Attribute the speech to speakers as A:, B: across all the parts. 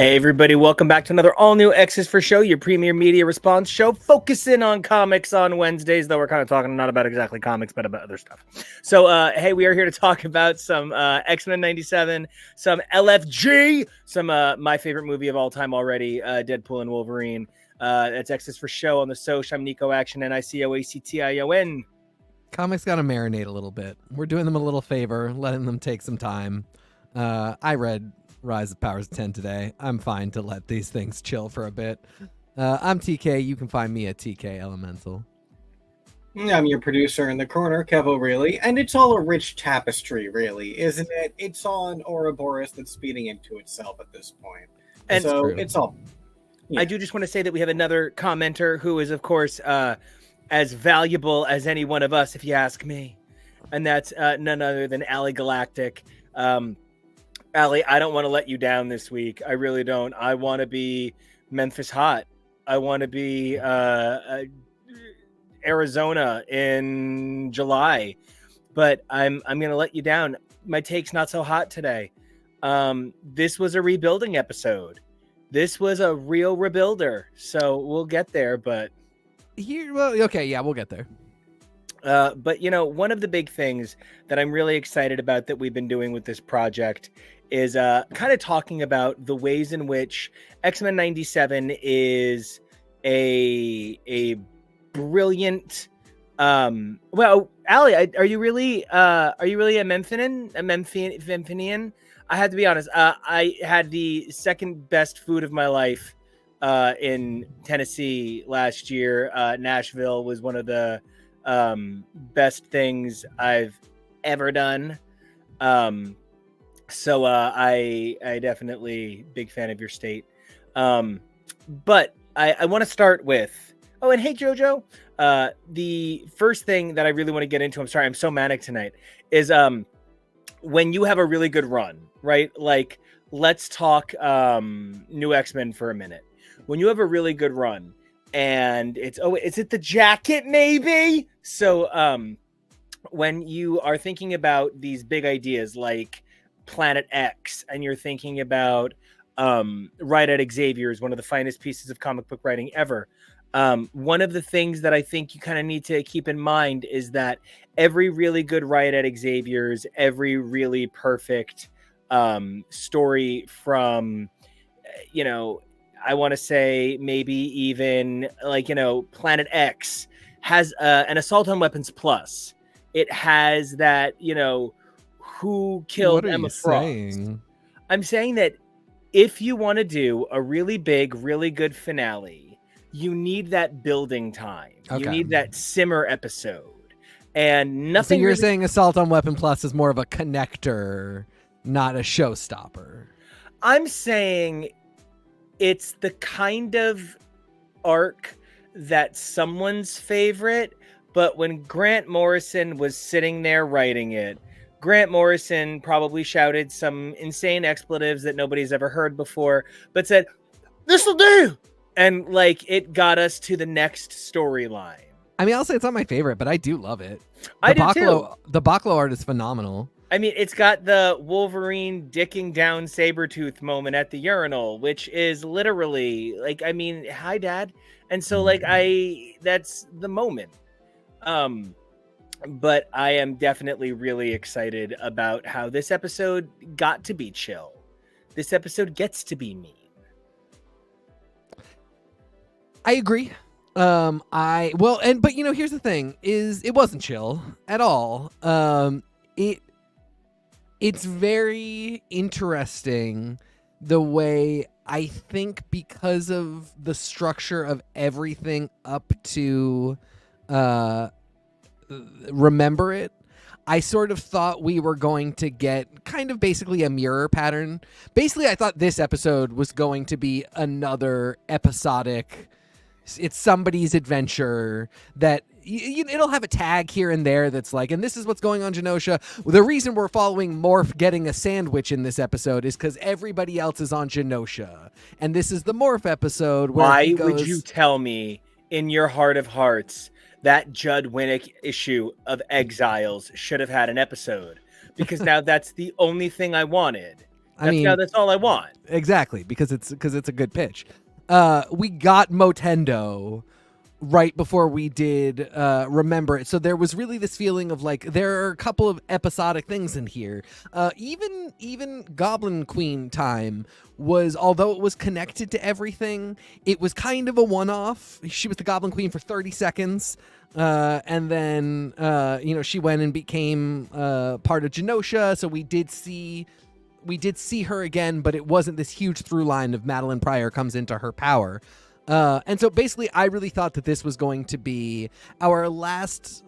A: Hey everybody, welcome back to another all-new X's for Show, your premier media response show, focusing on comics on Wednesdays, though we're kind of talking not about exactly comics, but about other stuff. So, hey, we are here to talk about some X-Men 97, some LFG, some my favorite movie of all time already, Deadpool and Wolverine. That's X's for Show on the Soch. I'm Nico Action, NICOACTION.
B: Comics got to marinate a little bit. We're doing them a little favor, letting them take some time. I read Rise of Powers 10 today. I'm fine to let these things chill for a bit. I'm TK. You can find me at TK Elemental.
C: I'm your producer in the corner, Kevo, really. And it's all a rich tapestry, really, isn't it? It's all an Ouroboros that's speeding into itself at this point.
A: And
C: so it's all...
A: Yeah. I do just want to say that we have another commenter who is, of course, as valuable as any one of us, if you ask me. And that's none other than Allie Galactic. Allie, I don't want to let you down this week. I really don't. I want to be Memphis hot. I want to be Arizona in July. But I'm going to let you down. My take's not so hot today. This was a rebuilding episode. This was a real rebuilder. So we'll get there, but...
B: we'll get there.
A: But, you know, one of the big things that I'm really excited about that we've been doing with this project is kind of talking about the ways in which X-Men 97 is a brilliant... well, Allie, are you really a Memphinian? I have to be honest. I had the second best food of my life in Tennessee last year. Nashville was one of the best things I've ever done. So I definitely big fan of your state. But I want to start with, and hey Jojo, the first thing that I really want to get into, I'm sorry, I'm so manic tonight, is when you have a really good run, right? Like, let's talk New X-Men for a minute. When you have a really good run and it's, is it the jacket maybe? So when you are thinking about these big ideas like Planet X, and you're thinking about Right at Xavier is one of the finest pieces of comic book writing ever. One of the things that I think you kind of need to keep in mind is that every really good Right at Xavier's, every really perfect story from, I want to say maybe even like, Planet X has an Assault on Weapons Plus. It has that, who killed Emma Frost. I'm saying that if you want to do a really big, really good finale, you need that building time. Okay. You need that simmer episode. And nothing.
B: So you're saying Assault on Weapon Plus is more of a connector, not a showstopper.
A: I'm saying it's the kind of arc that's someone's favorite, but when Grant Morrison was sitting there writing it, Grant Morrison probably shouted some insane expletives that nobody's ever heard before, but said, "This'll do!" And like it got us to the next storyline.
B: I mean, I'll say it's not my favorite, but I do love it.
A: I do too.
B: The Baclo art is phenomenal.
A: I mean, it's got the Wolverine dicking down Sabretooth moment at the urinal, which is literally like, I mean, hi, Dad. And so like, that's the moment. But I am definitely really excited about how this episode got to be chill. This episode gets to be mean.
B: I agree. But here's the thing: is it wasn't chill at all. It's very interesting the way I think because of the structure of everything up to Remember It, I sort of thought we were going to get kind of basically a mirror pattern. Basically, I thought this episode was going to be another episodic, it's somebody's adventure that it'll have a tag here and there that's like, and this is what's going on Genosha. The reason we're following Morph getting a sandwich in this episode is because everybody else is on Genosha. And this is the Morph episode where
A: Why would you tell me in your heart of hearts that Judd Winnick issue of Exiles should have had an episode? Because now that's the only thing I wanted. That's all I want.
B: Exactly, because it's a good pitch. We got Motendo right before we did Remember It, so there was really this feeling of like there are a couple of episodic things in here. Even Goblin Queen time was, although it was connected to everything, it was kind of a one-off. She was the Goblin Queen for 30 seconds. And then she went and became part of Genosha, so we did see her again, but it wasn't this huge through line of Madeline Pryor comes into her power. And so basically I really thought that this was going to be our last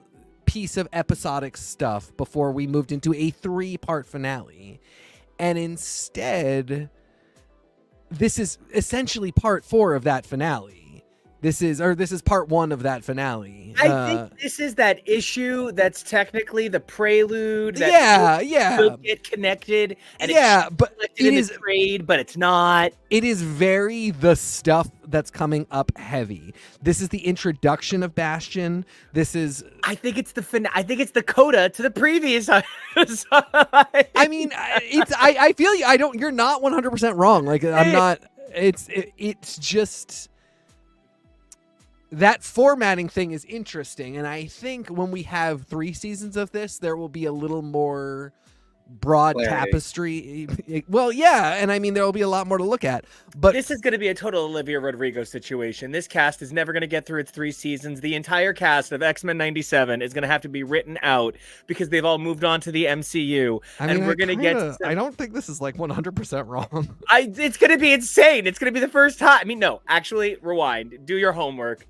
B: piece of episodic stuff before we moved into a 3-part finale. And instead, this is essentially part 4 of that finale. This is part 1 of that finale.
A: I think this is that issue that's technically the prelude. That will get connected. And
B: but it is
A: trade, but it's not.
B: It is very the stuff that's coming up heavy. This is the introduction of Bastion. This is.
A: I think it's the coda to the previous. I
B: mean, I feel you. You're not 100% wrong. Like I'm not. It's just. That formatting thing is interesting, and I think when we have 3 seasons of this, there will be a little more broad tapestry. Well, yeah, and I mean there will be a lot more to look at. But
A: this is going to be a total Olivia Rodrigo situation. This cast is never going to get through its 3 seasons. The entire cast of X-Men 97 is going to have to be written out because they've all moved on to the MCU, and we're going to get.
B: I don't think this is like 100% wrong.
A: It's going to be insane. It's going to be the first time. I mean, no, actually, rewind. Do your homework.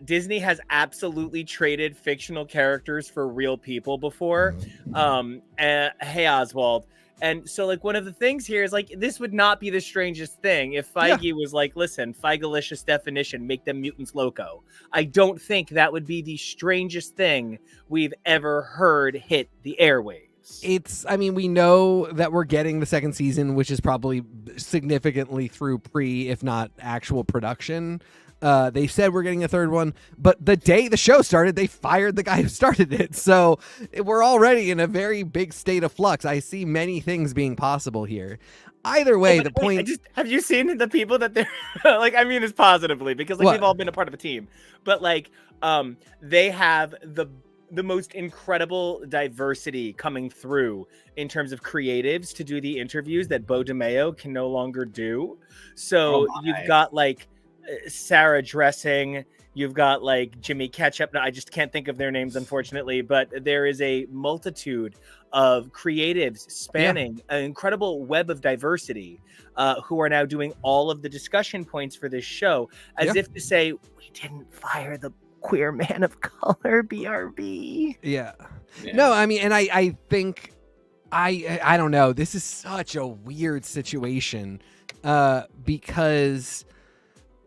A: Disney has absolutely traded fictional characters for real people before. Hey, Oswald. And so, like, one of the things here is, like, this would not be the strangest thing if Feige was like, listen, Feigelicious definition, make them mutants loco. I don't think that would be the strangest thing we've ever heard hit the airwaves.
B: We know that we're getting the 2nd season, which is probably significantly through if not actual production. They said we're getting a 3rd one, but the day the show started, they fired the guy who started it. So we're already in a very big state of flux. I see many things being possible here. Either way, the point.
A: Have you seen the people that they're like? I mean, this positively because like we've all been a part of a team, but like, they have the most incredible diversity coming through in terms of creatives to do the interviews that Bo DeMeo can no longer do. So you've got like. Sarah Dressing, you've got like Jimmy Ketchup. No, I just can't think of their names, unfortunately, but there is a multitude of creatives spanning an incredible web of diversity who are now doing all of the discussion points for this show as if to say, we didn't fire the queer man of color, BRB.
B: Yeah. No, I mean, and I think, I don't know. This is such a weird situation because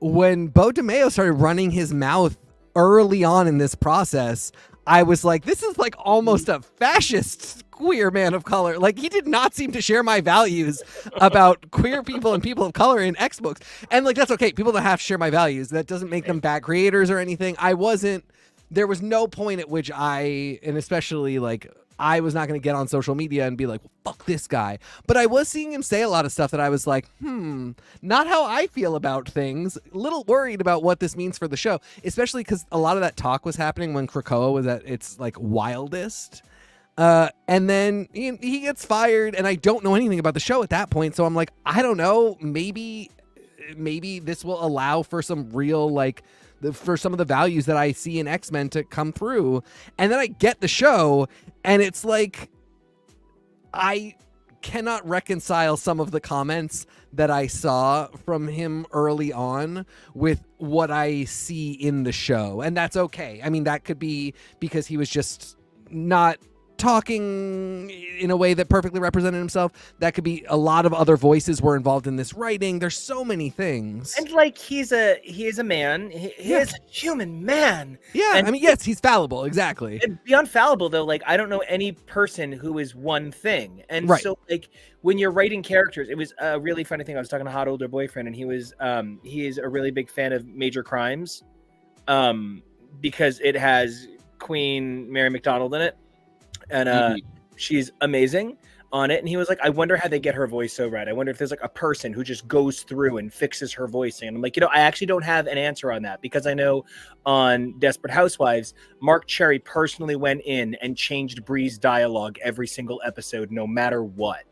B: when Bo DeMeo started running his mouth early on in this process, I was like, this is like almost a fascist queer man of color. Like, he did not seem to share my values about queer people and people of color in X-Books. And like, that's okay. People don't have to share my values. That doesn't make them bad creators or anything. There was no point at which and especially like, I was not going to get on social media and be like, well, fuck this guy. But I was seeing him say a lot of stuff that I was like, not how I feel about things. A little worried about what this means for the show, especially because a lot of that talk was happening when Krakoa was at its like wildest. And then he gets fired and I don't know anything about the show at that point. So I'm like, I don't know, maybe this will allow for some real like, for some of the values that I see in X-Men to come through. And then I get the show and it's like, I cannot reconcile some of the comments that I saw from him early on with what I see in the show. And that's okay. I mean, that could be because he was just not talking in a way that perfectly represented himself. That could be a lot of other voices were involved in this writing. There's so many things.
A: And like he is a man. He is a human man.
B: Yeah,
A: and
B: I mean, yes, he's fallible, exactly.
A: And beyond fallible though, like I don't know any person who is one thing. And so like when you're writing characters, it was a really funny thing. I was talking to a hot older boyfriend and he is a really big fan of Major Crimes because it has Queen Mary McDonald in it. And she's amazing. on it, and he was like, I wonder how they get her voice so right. I wonder if there's like a person who just goes through and fixes her voicing. And I'm like, I actually don't have an answer on that, because I know on Desperate Housewives, Mark Cherry personally went in and changed Bree's dialogue every single episode, no matter what.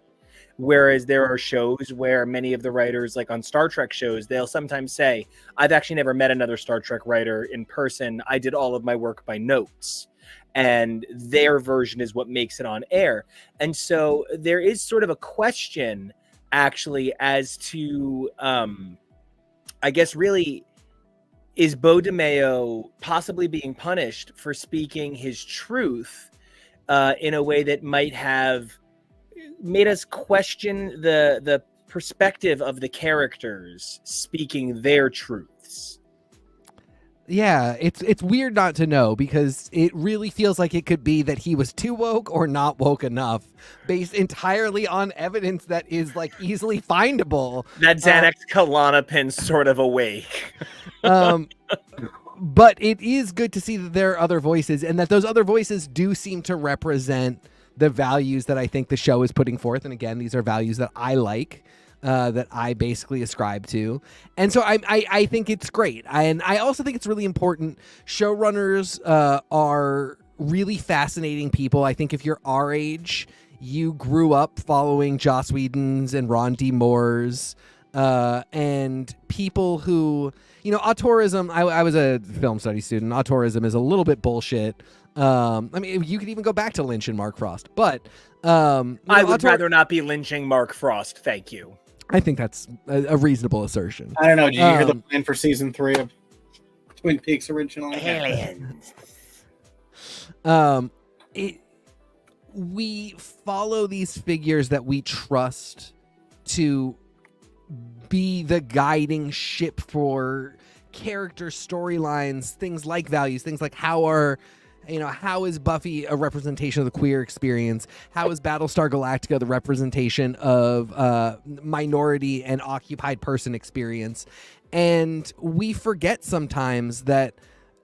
A: Whereas there are shows where many of the writers, like on Star Trek shows, they'll sometimes say, I've actually never met another Star Trek writer in person. I did all of my work by notes. And their version is what makes it on air. And so there is sort of a question, actually, as to, I guess, really, is Beau DeMayo possibly being punished for speaking his truth in a way that might have made us question the perspective of the characters speaking their truths?
B: Yeah, it's weird not to know, because it really feels like it could be that he was too woke or not woke enough, based entirely on evidence that is like easily findable.
A: That Xanax Klonopin sort of awake.
B: But it is good to see that there are other voices, and that those other voices do seem to represent the values that I think the show is putting forth. And again, these are values that I like. That I basically ascribe to. And so I think it's great. And I also think it's really important. Showrunners are really fascinating people. I think if you're our age, you grew up following Joss Whedon's and Ron D. Moore's and people who, auteurism, I was a film studies student. Auteurism is a little bit bullshit. I mean, you could even go back to Lynch and Mark Frost, but
A: I would rather not be lynching Mark Frost. Thank you.
B: I think that's a reasonable assertion.
C: I don't know. Did you hear the plan for season 3 of Twin Peaks originally?
A: Aliens.
B: We follow these figures that we trust to be the guiding ship for character storylines, things like values, things like how is Buffy a representation of the queer experience? How is Battlestar Galactica the representation of minority and occupied person experience? And we forget sometimes that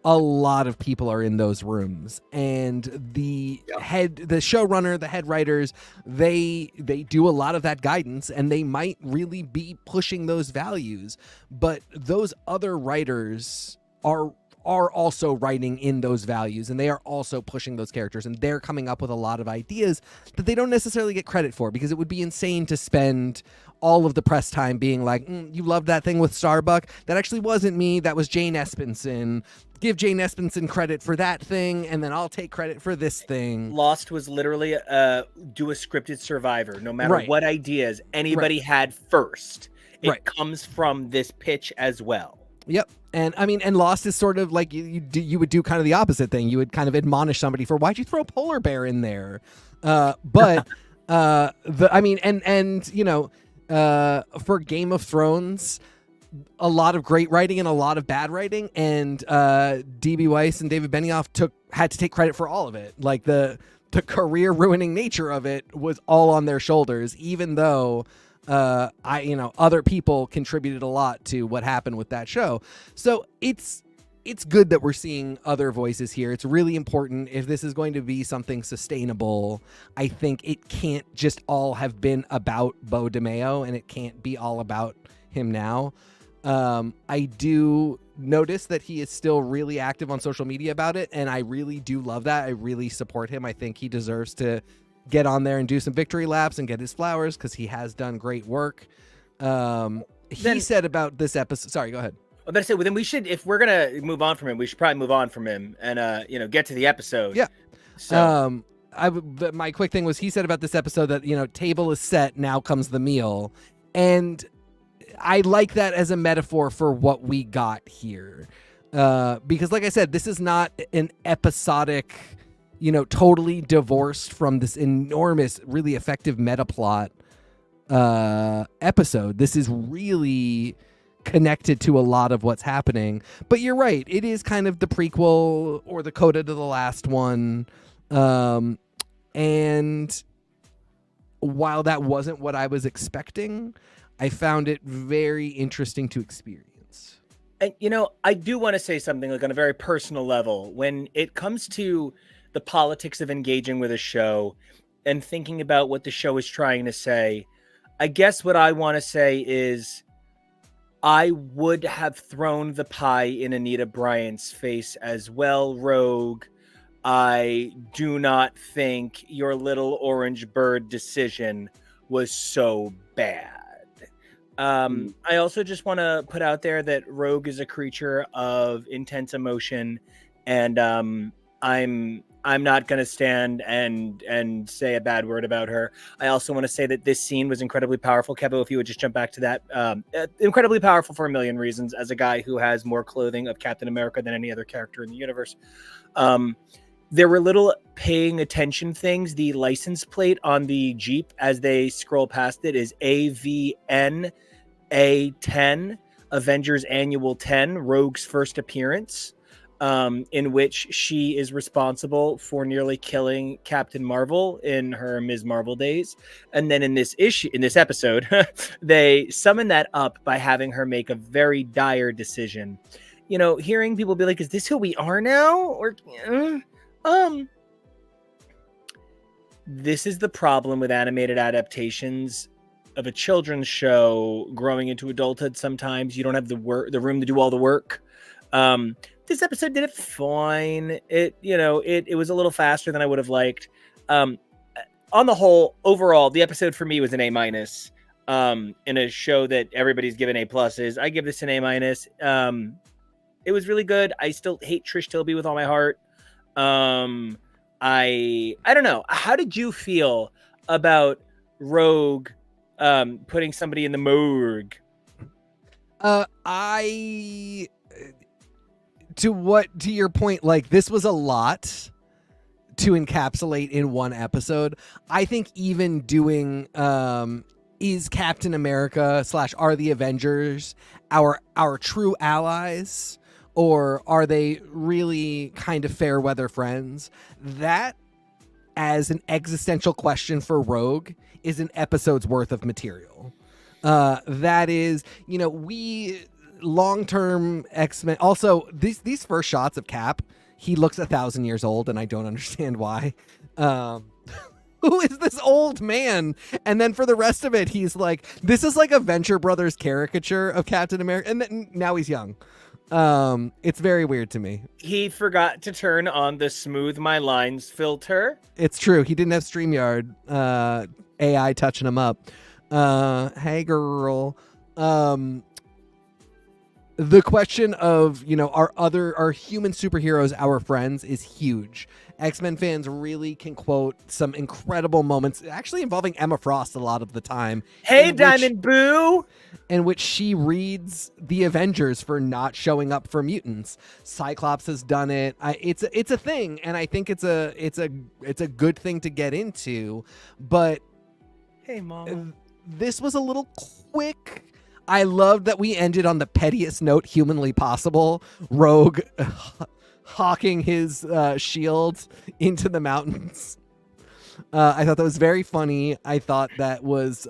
B: a lot of people are in those rooms, and the showrunner, the head writers, they do a lot of that guidance, and they might really be pushing those values, but those other writers are also writing in those values, and they are also pushing those characters, and they're coming up with a lot of ideas that they don't necessarily get credit for, because it would be insane to spend all of the press time being like, you loved that thing with Starbuck? That actually wasn't me. That was Jane Espenson. Give Jane Espenson credit for that thing, and then I'll take credit for this thing.
A: Lost was literally do a scripted Survivor. No matter what ideas anybody had first, it comes from this pitch as well.
B: Yep. And I mean, and Lost is sort of like you would do kind of the opposite thing. You would kind of admonish somebody for, why'd you throw a polar bear in there? For Game of Thrones, a lot of great writing and a lot of bad writing, and D.B. Weiss and David Benioff had to take credit for all of it. Like the career ruining nature of it was all on their shoulders, even though other people contributed a lot to what happened with that show. So it's good that we're seeing other voices here. It's really important. If this is going to be something sustainable, I think it can't just all have been about Beau DeMayo, and it can't be all about him now. I do notice that he is still really active on social media about it, and I really do love that. I really support him. I think he deserves to get on there and do some victory laps and get his flowers, because he has done great work. He said about this episode. Sorry, go ahead.
A: I was about to say, well, then we should, if we're gonna move on from him, we should probably move on from him and get to the episode.
B: Yeah.
A: So
B: my quick thing was, he said about this episode that table is set, now comes the meal, and I like that as a metaphor for what we got here, because like I said, this is not an episodic, totally divorced from this enormous, really effective meta plot episode. This is really connected to a lot of what's happening. But you're right, it is kind of the prequel or the coda to the last one. And while that wasn't what I was expecting, I found it very interesting to experience.
A: And I do want to say something, like on a very personal level. When it comes to the politics of engaging with a show, and thinking about what the show is trying to say, I guess what I want to say is I would have thrown the pie in Anita Bryant's face as well, Rogue. I do not think your little orange bird decision was so bad. I also just want to put out there that Rogue is a creature of intense emotion, and I'm not going to stand and say a bad word about her. I also want to say that this scene was incredibly powerful. Kevo, if you would just jump back to that. Incredibly powerful for a million reasons, as a guy who has more clothing of Captain America than any other character in the universe. There were little paying attention things. The license plate on the Jeep as they scroll past it is AVN A10, Avengers Annual 10, Rogue's first appearance, in which she is responsible for nearly killing Captain Marvel in her Ms. Marvel days. And then in this episode, they summon that up by having her make a very dire decision. You know, hearing people be like, is this who we are now? Or this is the problem with animated adaptations of a children's show growing into adulthood. Sometimes you don't have the room to do all the work. This episode did it fine. It was a little faster than I would have liked. On the whole, overall, the episode for me was an A-. In a show that everybody's given A+. I give this an A-. It was really good. I still hate Trish Tilby with all my heart. I don't know. How did you feel about Rogue putting somebody in the morgue?
B: To your point, like, this was a lot to encapsulate in one episode. I think even doing is Captain America / are the Avengers our true allies, or are they really kind of fair weather friends? That, as an existential question for Rogue, is an episode's worth of material. That is, we long-term X-Men. Also, these first shots of Cap, he looks 1,000 years old, and I don't understand why. Who is this old man? And then for the rest of it, he's like, this is like a Venture Brothers caricature of Captain America, and then now he's young. It's very weird to me.
A: He forgot to turn on the smooth my lines filter.
B: It's true. He didn't have StreamYard AI touching him up. Hey girl. The question of, are human superheroes our friends is huge. X-Men fans really can quote some incredible moments, actually involving Emma Frost a lot of the time.
A: Hey, Diamond Boo!
B: In which she reads the Avengers for not showing up for mutants. Cyclops has done it. It's a thing, and I think it's a good thing to get into. But
A: hey, Mom,
B: this was a little quick. I loved that we ended on the pettiest note humanly possible. Rogue hawking his shield into the mountains. I thought that was very funny. I thought that was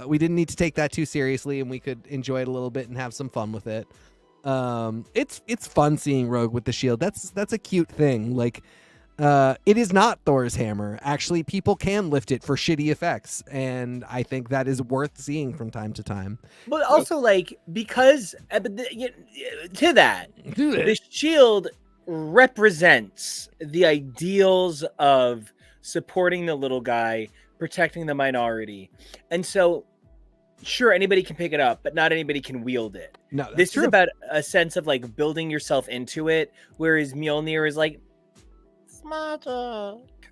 B: we didn't need to take that too seriously, and we could enjoy it a little bit and have some fun with it. It's fun seeing Rogue with the shield. That's a cute thing. Like, it is not Thor's hammer. Actually, people can lift it for shitty effects, and I think that is worth seeing from time to time.
A: But also, like, because to that, the shield represents the ideals of supporting the little guy, protecting the minority. And so, sure, anybody can pick it up, but not anybody can wield it.
B: No, that's
A: this
B: true.
A: is about a sense of, like, building yourself into it, whereas Mjolnir is like, magic.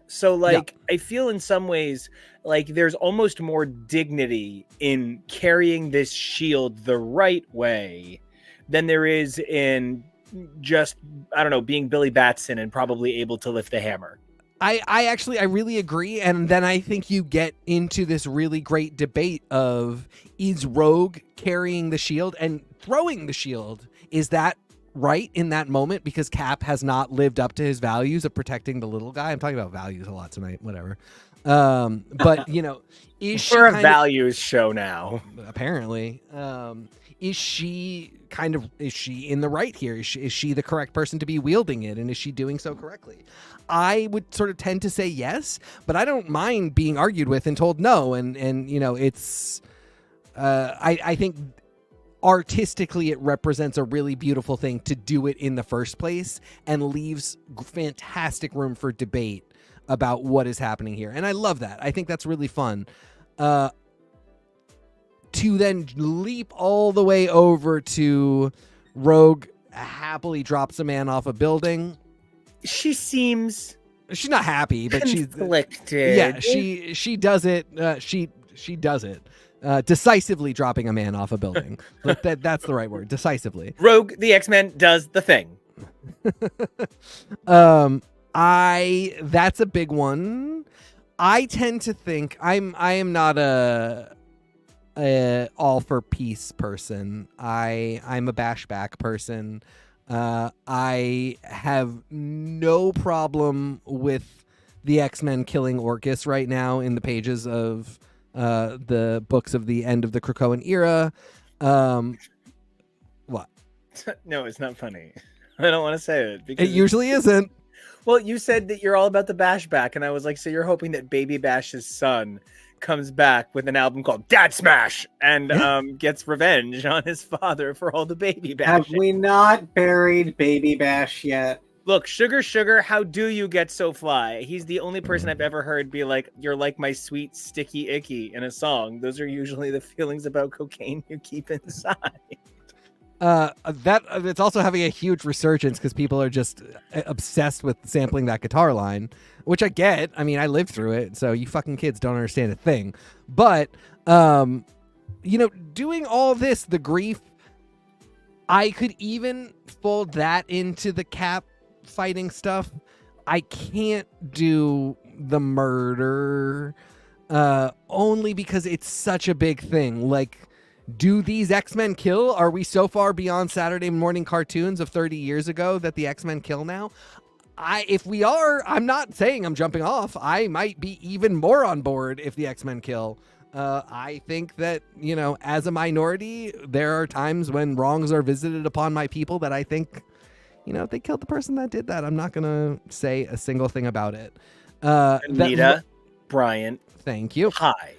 A: So, like, yeah. I feel in some ways like there's almost more dignity in carrying this shield the right way than there is in just, I don't know, being Billy Batson and probably able to lift the hammer.
B: I really agree. And then I think you get into this really great debate of, is Rogue carrying the shield and throwing the shield? Is that right in that moment? Because Cap has not lived up to his values of protecting the little guy. I'm talking about values a lot tonight, whatever. But, is she
A: We're a values show now.
B: Apparently. is she in the right here? Is she the correct person to be wielding it? And is she doing so correctly? I would sort of tend to say yes, but I don't mind being argued with and told no. And it's, I think artistically it represents a really beautiful thing to do it in the first place and leaves fantastic room for debate about what is happening here. And I love that. I think that's really fun. To then leap all the way over to Rogue happily drops a man off a building.
A: She's
B: not happy, but she's
A: conflicted.
B: Yeah, she does it. She does it. Decisively dropping a man off a building. That's the right word. Decisively.
A: Rogue, the X-Men, does the thing.
B: That's a big one. I tend to think I am not a all for peace person. I'm a bashback person. I have no problem with the X-Men killing Orcus right now in the pages of the books of the end of the Krakoan era. What?
A: No, it's not funny. I don't want to say it because
B: it usually isn't.
A: Well, you said that you're all about the Bashback, and I was like, so you're hoping that Baby Bash's son comes back with an album called Dad Smash and gets revenge on his father for all the Baby Bash.
C: Have we not buried Baby Bash yet?
A: Look, Sugar, how do you get so fly? He's the only person I've ever heard be like, you're like my sweet sticky icky in a song. Those are usually the feelings about cocaine you keep inside.
B: It's also having a huge resurgence because people are just obsessed with sampling that guitar line, which I get. I mean, I lived through it, so you fucking kids don't understand a thing. But, doing all this, the grief, I could even fold that into the Cap fighting stuff. I can't do the murder, only because it's such a big thing. Like, do these X-Men kill? Are we so far beyond Saturday morning cartoons of 30 years ago that the X-Men kill now? If we are, I'm not saying I'm jumping off. I might be even more on board if the X-Men kill. I think that, as a minority, there are times when wrongs are visited upon my people that I think, if they killed the person that did that, I'm not going to say a single thing about it.
A: Anita, Bryant.
B: Thank you.
A: Hi.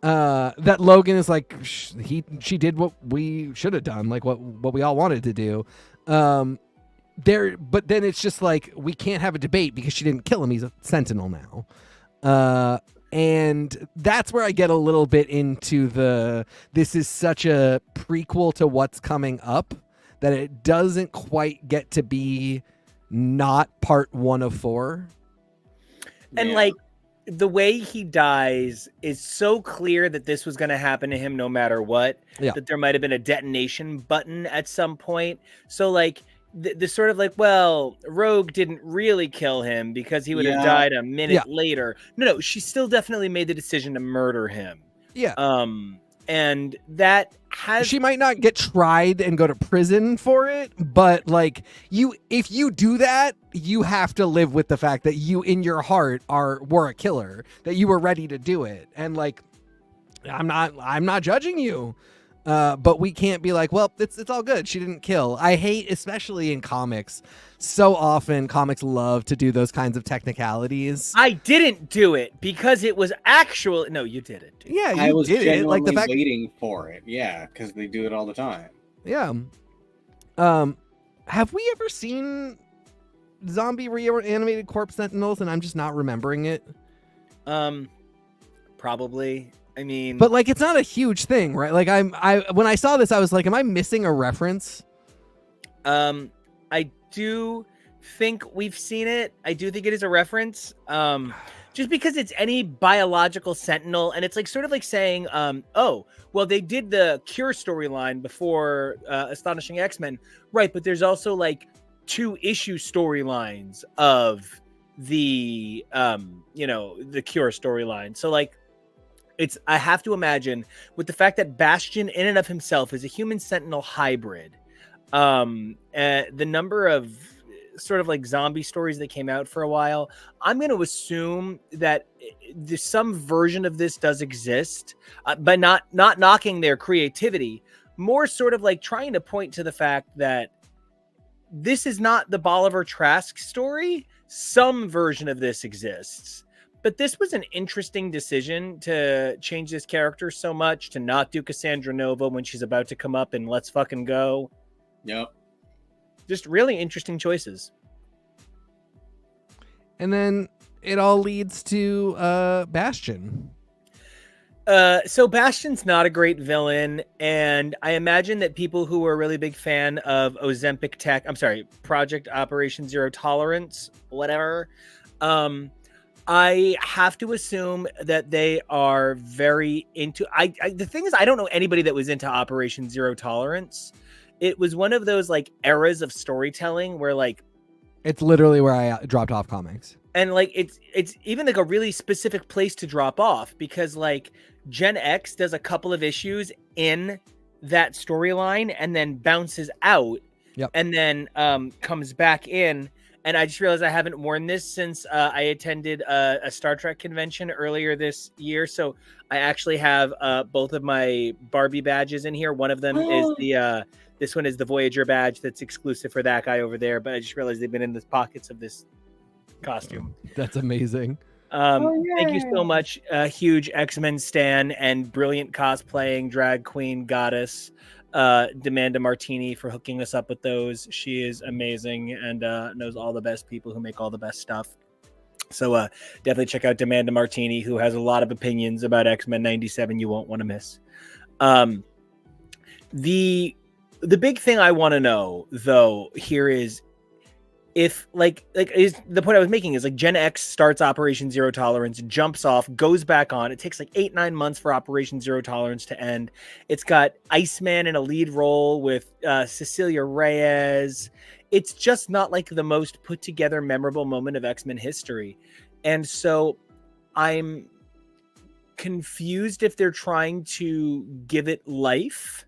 B: That Logan is like, she did what we should have done, like what we all wanted to do. But then it's just like, we can't have a debate because she didn't kill him. He's a Sentinel now. And that's where I get a little bit into this is such a prequel to what's coming up that it doesn't quite get to be not part 1 of 4.
A: And like, the way he dies is so clear that this was going to happen to him no matter what, that there might have been a detonation button at some point. So like the sort of like, well, Rogue didn't really kill him because he would have died a minute later. No, she still definitely made the decision to murder him. Yeah. And that
B: she might not get tried and go to prison for it, but like if you do that, you have to live with the fact that you in your heart were a killer, that you were ready to do it. And like, I'm not judging you. But we can't be like, well, it's all good. She didn't kill. I hate, especially in comics, so often comics love to do those kinds of technicalities.
A: I didn't do it because it was actual. No, you did it.
B: Yeah,
C: I was
B: did it. Like the fact
C: waiting for it. Yeah, because they do it all the time.
B: Yeah. Have we ever seen zombie reanimated corpse sentinels and I'm just not remembering it?
A: Probably. I mean,
B: but like, it's not a huge thing, right? Like when I saw this, I was like, am I missing a reference?
A: I do think we've seen it. I do think it is a reference. Just because it's any biological sentinel, and it's like sort of like saying, oh, well, they did the Cure storyline before Astonishing X-Men, right? But there's also like 2-issue storylines of the the Cure storyline. So like, I have to imagine with the fact that Bastion in and of himself is a human sentinel hybrid, the number of sort of like zombie stories that came out for a while, I'm going to assume that some version of this does exist, but not knocking their creativity. more sort of like trying to point to the fact that this is not the Bolivar Trask story. Some version of this exists, but this was an interesting decision to change this character so much, to not do Cassandra Nova when she's about to come up and let's fucking go.
C: Yep.
A: Just really interesting choices.
B: And then it all leads to Bastion.
A: So Bastion's not a great villain, and I imagine that people who are a really big fan of Ozempic Tech, Project Operation Zero Tolerance, whatever, I have to assume that they are very into. The thing is, I don't know anybody that was into Operation Zero Tolerance. It was one of those like eras of storytelling where like
B: it's literally where I dropped off comics.
A: And like it's even like a really specific place to drop off, because like Gen X does a couple of issues in that storyline and then bounces out.
B: Yep.
A: And then comes back in. And I just realized I haven't worn this since I attended a Star Trek convention earlier this year. So I actually have both of my Barbie badges in here. One of them is this one is the Voyager badge that's exclusive for that guy over there. But I just realized they've been in the pockets of this costume.
B: That's amazing.
A: Thank you so much, huge X-Men stan and brilliant cosplaying drag queen goddess Demanda Martini, for hooking us up with those. She is amazing and knows all the best people who make all the best stuff. So definitely check out Demanda Martini, who has a lot of opinions about X-Men 97 you won't want to miss. The big thing I want to know though here is, if like is the point I was making is like Gen X starts Operation Zero Tolerance, jumps off, goes back on. It takes like 8-9 months for Operation Zero Tolerance to end. It's got Iceman in a lead role with Cecilia Reyes. It's just not like the most put together, memorable moment of X-Men history. And so I'm confused if they're trying to give it life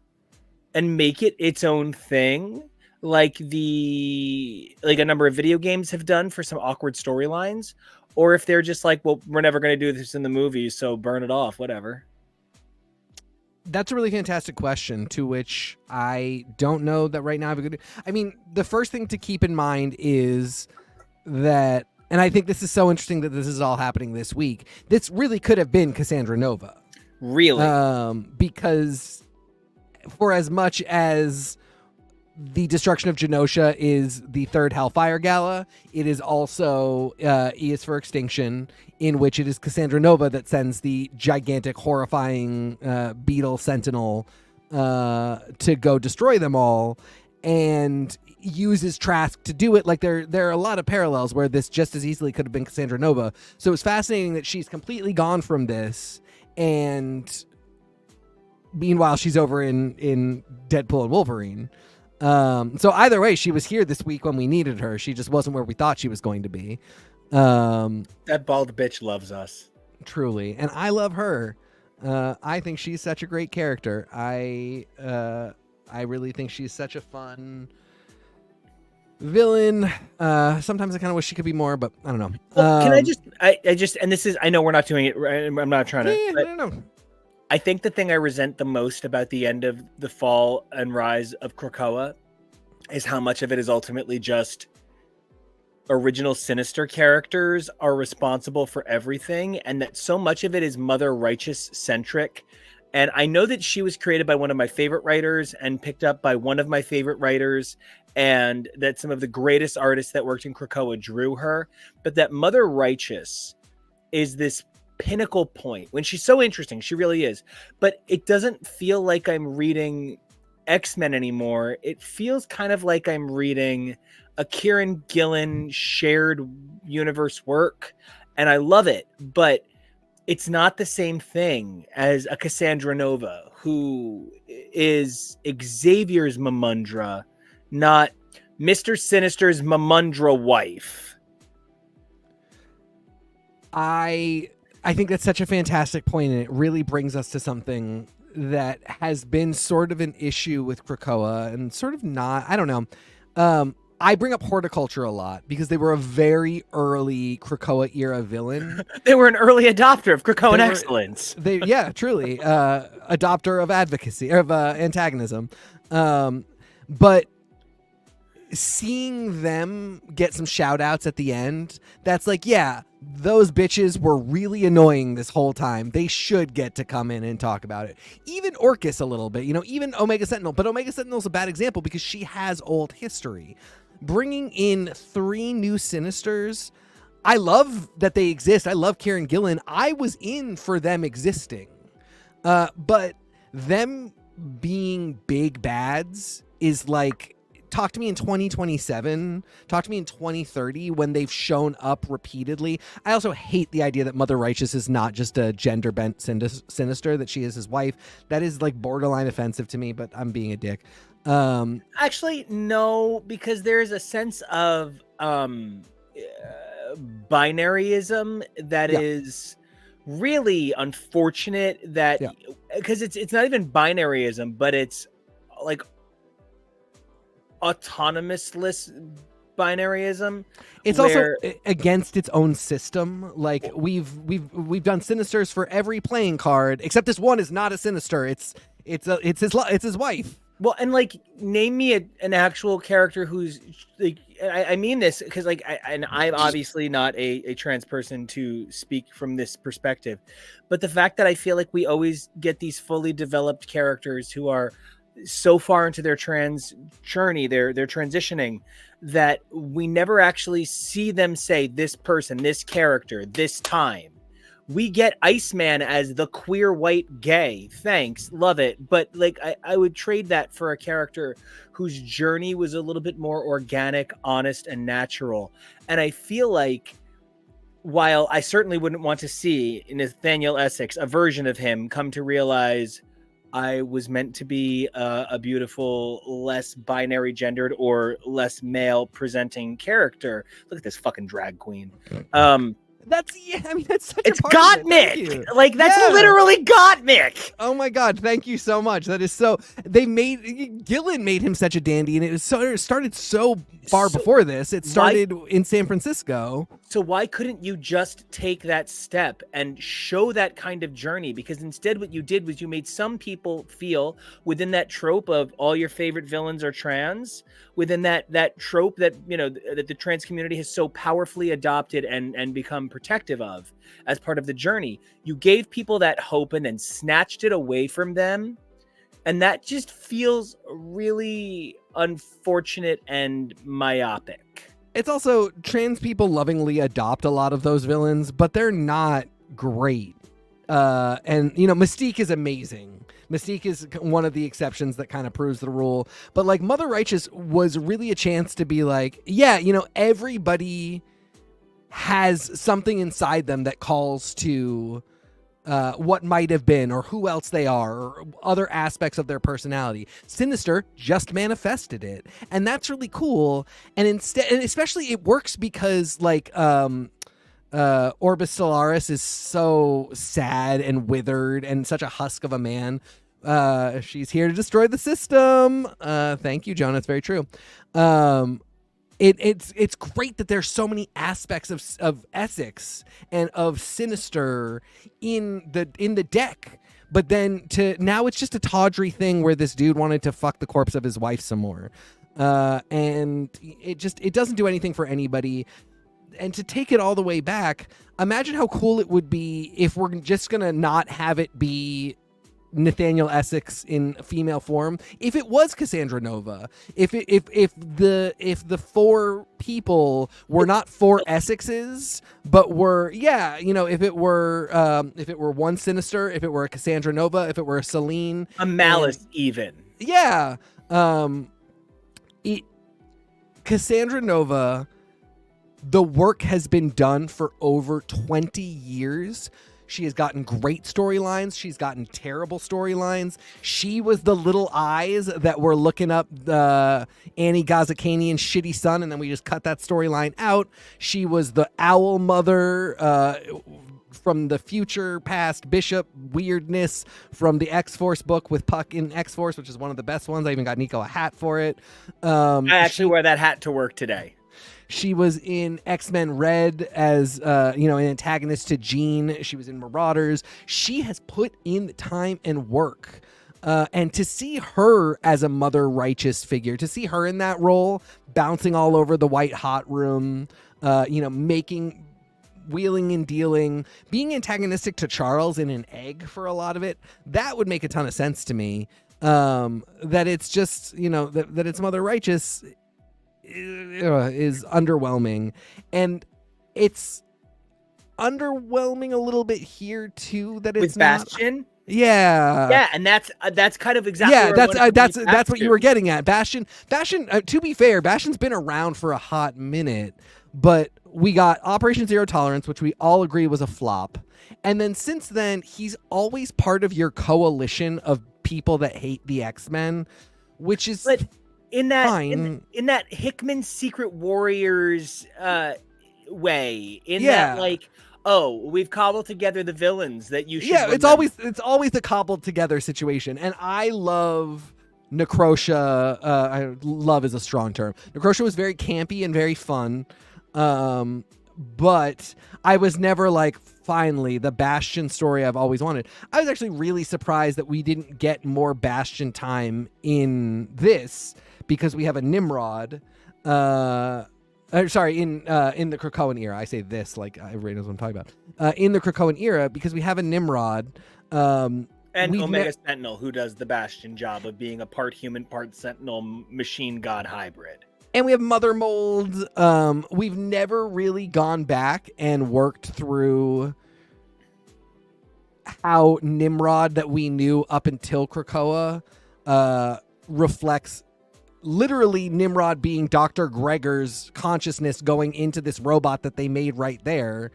A: and make it its own thing, like a number of video games have done for some awkward storylines, or if they're just like, well, we're never going to do this in the movies, so burn it off, whatever.
B: That's a really fantastic question, to which I don't know that right now. I mean, the first thing to keep in mind is that, and I think this is so interesting that this is all happening this week, this really could have been Cassandra Nova.
A: Really?
B: Because for as much as the destruction of Genosha is the third Hellfire Gala, it is also E is for Extinction, in which it is Cassandra Nova that sends the gigantic, horrifying beetle sentinel to go destroy them all, and uses Trask to do it. Like there are a lot of parallels where this just as easily could have been Cassandra Nova. So it's fascinating that she's completely gone from this, and meanwhile she's over in Deadpool and Wolverine. So either way, she was here this week when we needed her. She just wasn't where we thought she was going to be.
A: That bald bitch loves us.
B: Truly. And I love her. I think she's such a great character. I really think she's such a fun villain. Sometimes I kind of wish she could be more, but I don't know.
A: Well, can I just, and this is, I know we're not doing it, right? I'm not trying to.
B: Yeah, no.
A: I think the thing I resent the most about the end of the fall and rise of Krakoa is how much of it is ultimately just original Sinister characters are responsible for everything, and that so much of it is Mother Righteous centric. And I know that she was created by one of my favorite writers and picked up by one of my favorite writers, and that some of the greatest artists that worked in Krakoa drew her, but that Mother Righteous is this pinnacle point when she's so interesting. She really is, but it doesn't feel like I'm reading X-Men anymore. It feels kind of like I'm reading a Kieran Gillen shared universe work, and I love it, but it's not the same thing as a Cassandra Nova, who is Xavier's Mamundra, not Mr. Sinister's Mamundra wife.
B: I think that's such a fantastic point, and it really brings us to something that has been sort of an issue with Krakoa, and sort of not. I don't know. I bring up Horticulture a lot because they were a very early Krakoa era villain.
A: They were an early adopter of Krakoan
B: They were-
A: excellence.
B: Yeah, truly, adopter of advocacy of antagonism. But seeing them get some shout outs at the end, that's like, yeah, those bitches were really annoying this whole time. They should get to come in and talk about it. Even Orcus a little bit, even Omega Sentinel. But Omega Sentinel's a bad example because she has old history. Bringing in 3 new Sinisters, I love that they exist. I love Kieran Gillen. I was in for them existing. But them being big bads is like, talk to me in 2027, talk to me in 2030 when they've shown up repeatedly. I also hate the idea that Mother Righteous is not just a gender bent sinister, that she is his wife. That is like borderline offensive to me, but I'm being a dick.
A: Actually, no, because there's a sense of binaryism that is really unfortunate, that because it's not even binaryism, but it's like autonomousless binaryism.
B: It's also against its own system. Like we've done Sinisters for every playing card, except this one is not a Sinister. It's his wife.
A: Well, and like, name me an actual character who's like, I mean this because like, I'm obviously not a trans person to speak from this perspective, but the fact that I feel like we always get these fully developed characters who are so far into their trans journey, they're transitioning, that we never actually see them say this person, this character, this time. We get Iceman as the queer white gay. Thanks, love it. But like, I would trade that for a character whose journey was a little bit more organic, honest, and natural. And I feel like, while I certainly wouldn't want to see Nathaniel Essex, a version of him, come to realize I was meant to be a beautiful, less binary gendered or less male presenting character. Look at this fucking drag queen.
B: That's such
A: it's
B: a part of it. Thank
A: Gottmik. Like, that's literally Gottmik.
B: Oh my god, thank you so much. That is so. Gillen made him such a dandy, and it started so far before this. It started in San Francisco.
A: So why couldn't you just take that step and show that kind of journey? Because instead what you did was you made some people feel within that trope of all your favorite villains are trans, within that trope that, that the trans community has so powerfully adopted and become protective of as part of the journey. You gave people that hope and then snatched it away from them. And that just feels really unfortunate and myopic.
B: It's also, trans people lovingly adopt a lot of those villains, but they're not great. And Mystique is amazing. Mystique is one of the exceptions that kind of proves the rule. But like, Mother Righteous was really a chance to be like, everybody has something inside them that calls to what might have been, or who else they are, or other aspects of their personality. Sinister just manifested it, and that's really cool. And especially it works because like Orbis Stellaris is so sad and withered and such a husk of a man. She's here to destroy the system. Thank you, Jonah. It's very true. It's great that there's so many aspects of Essex and of Sinister in the deck, but then now it's just a tawdry thing where this dude wanted to fuck the corpse of his wife some more, and it doesn't do anything for anybody. And to take it all the way back, imagine how cool it would be if we're just gonna not have it be Nathaniel Essex in female form. If it was Cassandra Nova, if the 4 people were not 4 Essexes, but were if it were one Sinister, if it were a Cassandra Nova, if it were a Celine,
A: a Malice,
B: Cassandra Nova, the work has been done for over 20 years. She has gotten great storylines. She's gotten terrible storylines. She was the little eyes that were looking up the Annie Gazakanian shitty son, and then we just cut that storyline out. She was the owl mother from the future, past, Bishop weirdness from the X-Force book with Puck in X-Force, which is one of the best ones. I even got Nico a hat for it.
A: I actually wear that hat to work today.
B: She was in X-Men Red as, an antagonist to Jean. She was in Marauders. She has put in the time and work. And to see her as a Mother Righteous figure, to see her in that role, bouncing all over the white hot room, making, wheeling and dealing, being antagonistic to Charles in an egg for a lot of it, that would make a ton of sense to me. That it's just, that it's Mother Righteous is underwhelming. And it's underwhelming a little bit here too, that it's
A: with Bastion.
B: Yeah,
A: and that's kind of exactly
B: that's what you were getting at. Bastion. To be fair, Bastion's been around for a hot minute, but we got Operation Zero Tolerance, which we all agree was a flop, and then since then he's always part of your coalition of people that hate the X-Men, which is
A: in that Hickman Secret Warriors way, that like, oh, we've cobbled together the villains that you should remember.
B: It's always the cobbled together situation. And I love Necrosha. Love is a strong term. Necrosha was very campy and very fun. But I was never like, finally, the Bastion story I've always wanted. I was actually really surprised that we didn't get more Bastion time in this, because we have a Nimrod. In the Krakoan era. I say this like everybody knows what I'm talking about. In the Krakoan era, because we have a Nimrod.
A: And Omega Sentinel, who does the Bastion job of being a part human, part Sentinel machine god hybrid.
B: And we have Mother Mold. We've never really gone back and worked through how Nimrod that we knew up until Krakoa reflects literally Nimrod being Dr. Gregor's consciousness going into this robot that they made right there.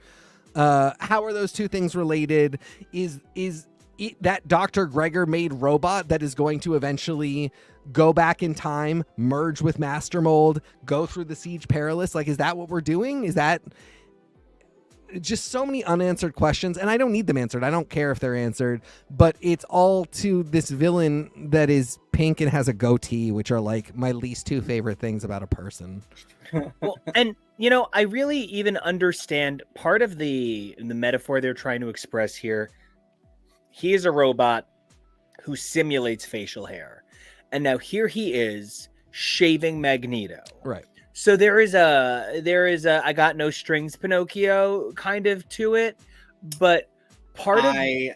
B: How are those two things related? Is it that Dr. Gregor made robot that is going to eventually go back in time, merge with Master Mold, go through the Siege Perilous? Like, is that what we're doing? Is that just so many unanswered questions? And I don't need them answered. I don't care if they're answered, but it's all to this villain that is pink and has a goatee, which are like my least two favorite things about a person.
A: Well, and I really even understand part of the metaphor they're trying to express here. He is a robot who simulates facial hair, and now here he is shaving Magneto.
B: Right.
A: So there is a I got no strings Pinocchio kind of to it, but I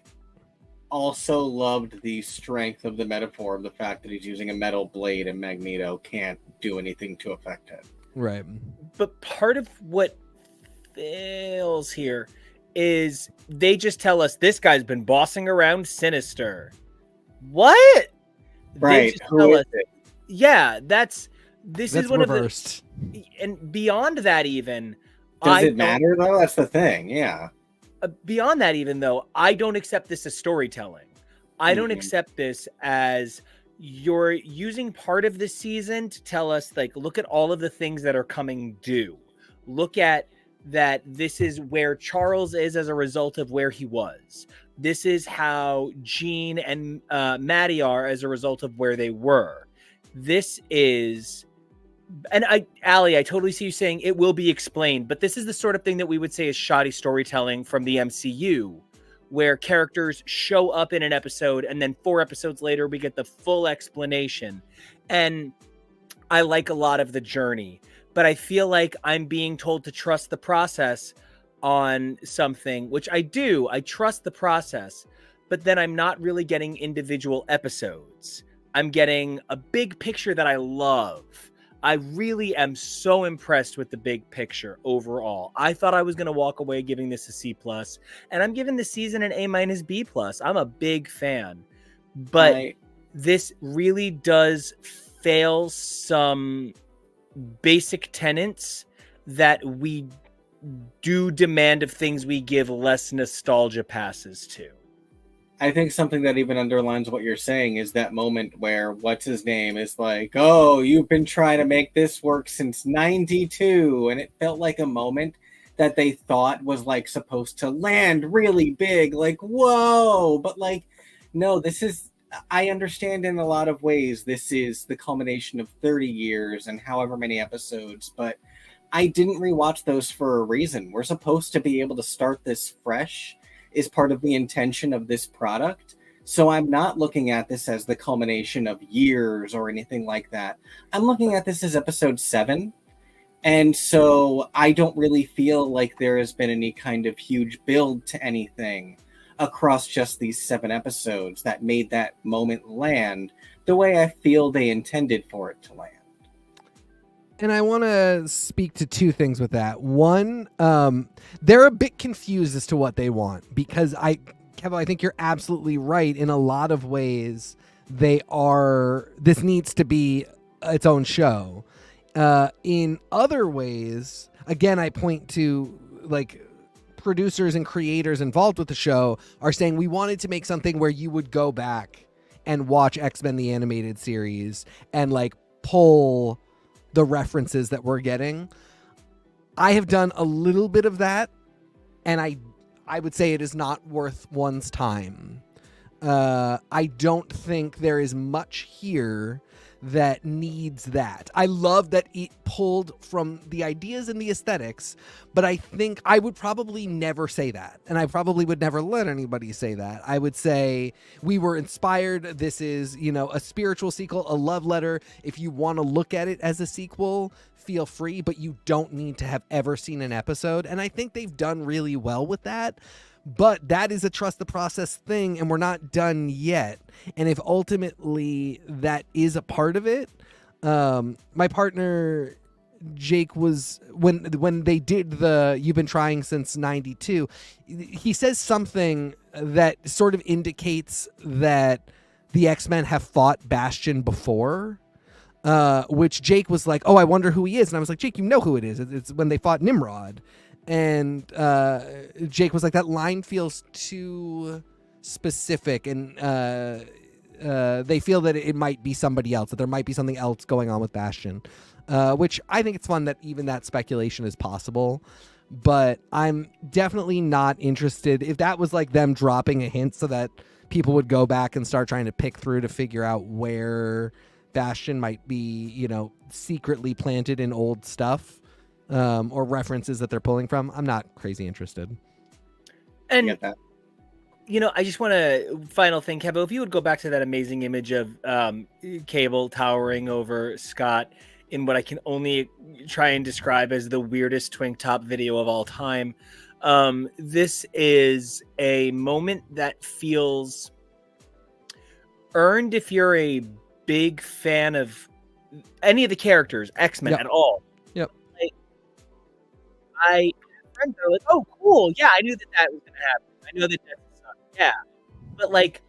C: also loved the strength of the metaphor of the fact that he's using a metal blade and Magneto can't do anything to affect it.
B: Right. But
A: part of what fails here is they just tell us this guy's been bossing around Sinister. What?
C: Right. Who is it?
A: Yeah, that's one
B: reversed.
A: And beyond that, even
C: does it matter though? That's the thing. Yeah.
A: Beyond that, even though I don't accept this as storytelling, I don't accept this as you're using part of the season to tell us, like, look at all of the things that are coming due. Look at that. This is where Charles is as a result of where he was. This is how Jean and Maddie are as a result of where they were. This is, and Allie, I totally see you saying it will be explained, but this is the sort of thing that we would say is shoddy storytelling from the MCU, where characters show up in an episode and then 4 episodes later we get the full explanation. And I like a lot of the journey, but I feel like I'm being told to trust the process on something, which I do. I trust the process, but then I'm not really getting individual episodes. I'm getting a big picture that I love. I really am so impressed with the big picture overall. I thought I was going to walk away giving this a C+, and I'm giving the season an A-B+. I'm a big fan, but this really does fail some basic tenets that we do demand of things we give less nostalgia passes to.
C: I think something that even underlines what you're saying is that moment where what's his name is like, oh, you've been trying to make this work since 92. And it felt like a moment that they thought was like supposed to land really big, like whoa, but like no, this is, I understand in a lot of ways this is the culmination of 30 years and however many episodes, but I didn't rewatch those for a reason. We're supposed to be able to start this fresh, is part of the intention of this product. So I'm not looking at this as the culmination of years or anything like that. I'm looking at this as episode 7. And so I don't really feel like there has been any kind of huge build to anything across just these 7 episodes that made that moment land the way I feel they intended for it to land.
B: And I want to speak to 2 things with that. One, they're a bit confused as to what they want, because Kevin, I think you're absolutely right. In a lot of ways, this needs to be its own show. In other ways, again, I point to like producers and creators involved with the show are saying we wanted to make something where you would go back and watch X-Men the animated series and like pull the references that we're getting. I have done a little bit of that, and I would say it is not worth one's time. I don't think there is much here that needs that. I love that it pulled from the ideas and the aesthetics, but I think I would probably never say that. And I probably would never let anybody say that. I would say we were inspired. This is, a spiritual sequel, a love letter. If you want to look at it as a sequel, feel free, but you don't need to have ever seen an episode. And I think they've done really well with that. But that is a trust the process thing, and we're not done yet. And if ultimately that is a part of it, my partner Jake was, when they did the You've Been Trying Since 92, he says something that sort of indicates that the X-Men have fought Bastion before, which Jake was like, oh, I wonder who he is. And I was like, Jake, you know who it is. It's when they fought Nimrod. And Jake was like, that line feels too specific, and they feel that it might be somebody else, that there might be something else going on with Bastion, which I think it's fun that even that speculation is possible. But I'm definitely not interested. If that was like them dropping a hint so that people would go back and start trying to pick through to figure out where Bastion might be, secretly planted in old stuff, or references that they're pulling from, I'm not crazy interested.
A: And I just want to final thing, Kevo, if you would go back to that amazing image of Cable towering over Scott in what I can only try and describe as the weirdest twink top video of all time. This is a moment that feels earned if you're a big fan of any of the characters, X-Men at all.
B: Yep.
A: Friends are like, oh, cool. Yeah, I knew that was going to happen. I know that that's stuff. Yeah. But like,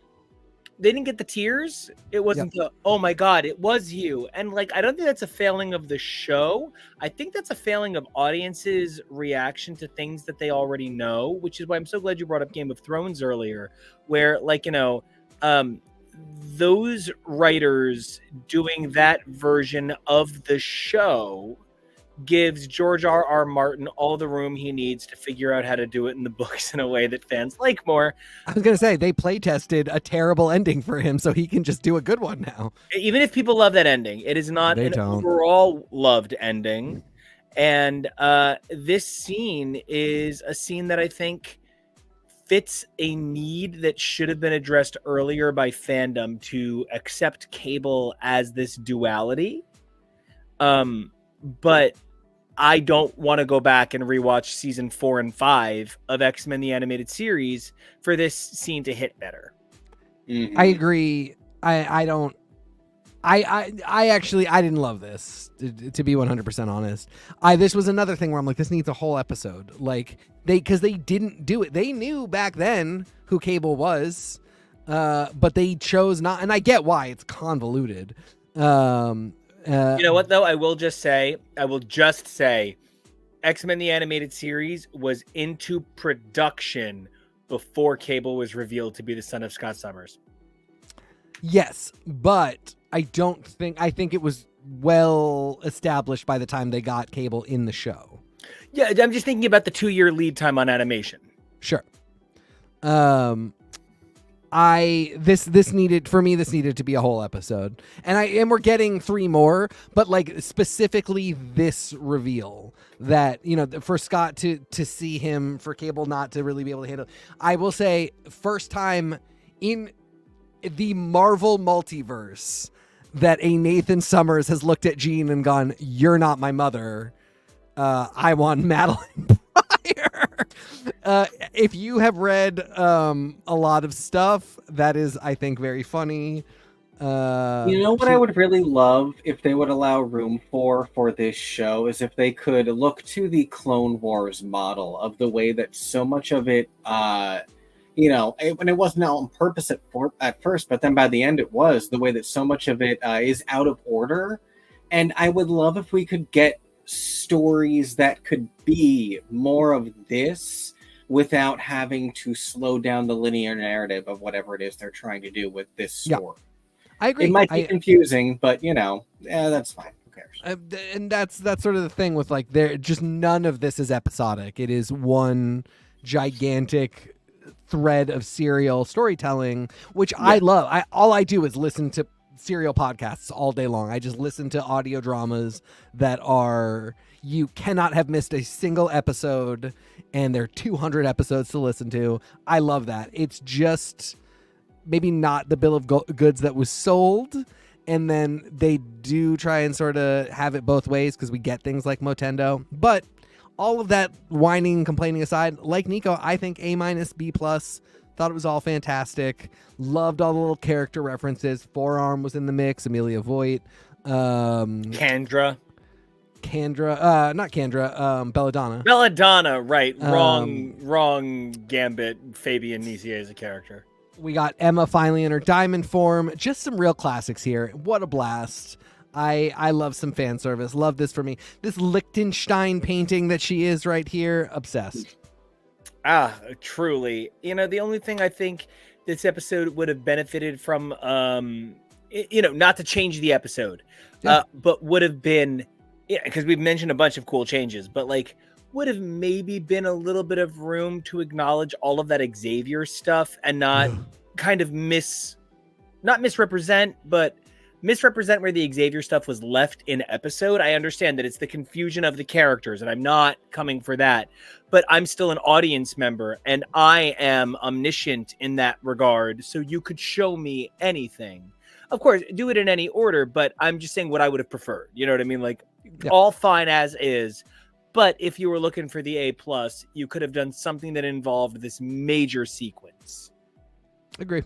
A: they didn't get the tears. It wasn't the, oh my God, it was you. And like, I don't think that's a failing of the show. I think that's a failing of audiences' reaction to things that they already know, which is why I'm so glad you brought up Game of Thrones earlier, where like, those writers doing that version of the show gives George R.R. Martin all the room he needs to figure out how to do it in the books in a way that fans like more.
B: I was going to say, they play tested a terrible ending for him, so he can just do a good one now.
A: Even if people love that ending, it is not overall loved ending. And this scene is a scene that I think fits a need that should have been addressed earlier by fandom to accept Cable as this duality. But I don't want to go back and rewatch season 4 and 5 of X-Men the Animated Series for this scene to hit better.
B: I agree. I didn't love this, to be 100% honest. This was another thing where I'm like, this needs a whole episode. Like, because they didn't do it. They knew back then who Cable was, but they chose not. And I get why. It's convoluted.
A: You know what, though? I will just say, X-Men the Animated Series was into production before Cable was revealed to be the son of Scott Summers.
B: Yes, but I think it was well established by the time they got Cable in the show.
A: Yeah, I'm just thinking about the 2-year lead time on animation.
B: Sure. This needed to be a whole episode, and we're getting 3 more, but like specifically this reveal that, you know, for Scott to see him, for Cable not to really be able to handle. I will say, first time in the Marvel multiverse that a Nathan Summers has looked at Jean and gone, "You're not my mother. I want Madeline Pryor." If you have read a lot of stuff, that is, I think, very funny.
C: You know what I would really love if they would allow room for this show is if they could look to the Clone Wars model of the way that so much of it, when it wasn't on purpose at first, but then by the end it was, the way that so much of it is out of order. And I would love if we could get stories that could be more of this without having to slow down the linear narrative of whatever it is they're trying to do with this story.
B: Yeah, I agree.
C: It might be confusing, but that's fine. Who cares?
B: And that's sort of the thing with, like, there just none of this is episodic. It is one gigantic thread of serial storytelling, which I love. All I do is listen to serial podcasts all day long. I just listen to audio dramas that are, you cannot have missed a single episode, and there are 200 episodes to listen to. I love that. It's just maybe not the bill of goods that was sold, and then they do try and sort of have it both ways because we get things like Motendo. But all of that whining and complaining aside, like Nico, I think A-, B+. Thought it was all fantastic. Loved all the little character references. Forearm was in the mix. Amelia Voight.
A: Kendra.
B: Not Kendra. Belladonna.
A: Belladonna, right. Wrong Gambit. Fabian Nisier is a character.
B: We got Emma finally in her diamond form. Just some real classics here. What a blast. I love some fan service. Love this for me. This Liechtenstein painting that she is right here. Obsessed.
A: Truly. The only thing I think this episode would have benefited from, not to change the episode, but would have been, because we've mentioned a bunch of cool changes, but like would have maybe been a little bit of room to acknowledge all of that Xavier stuff and not kind of not misrepresent, but misrepresent where the Xavier stuff was left in episode. I understand that it's the confusion of the characters, and I'm not coming for that, but I'm still an audience member, and I am omniscient in that regard, so you could show me anything. Of course, do it in any order, but I'm just saying what I would have preferred. You know what I mean? Like, all fine as is, but if you were looking for the A+, you could have done something that involved this major sequence.
B: Agree.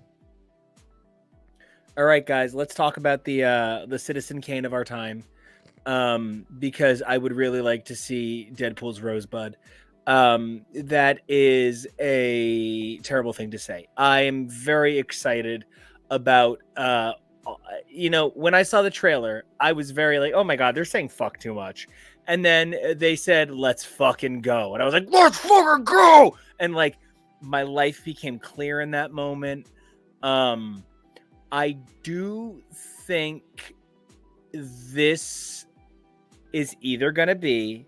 A: All right, guys, let's talk about the Citizen Kane of our time, because I would really like to see Deadpool's Rosebud. That is a terrible thing to say. I am very excited about, when I saw the trailer, I was very like, oh my God, they're saying fuck too much. And then they said, let's fucking go. And I was like, let's fucking go. And like, my life became clear in that moment. I do think this is either going to be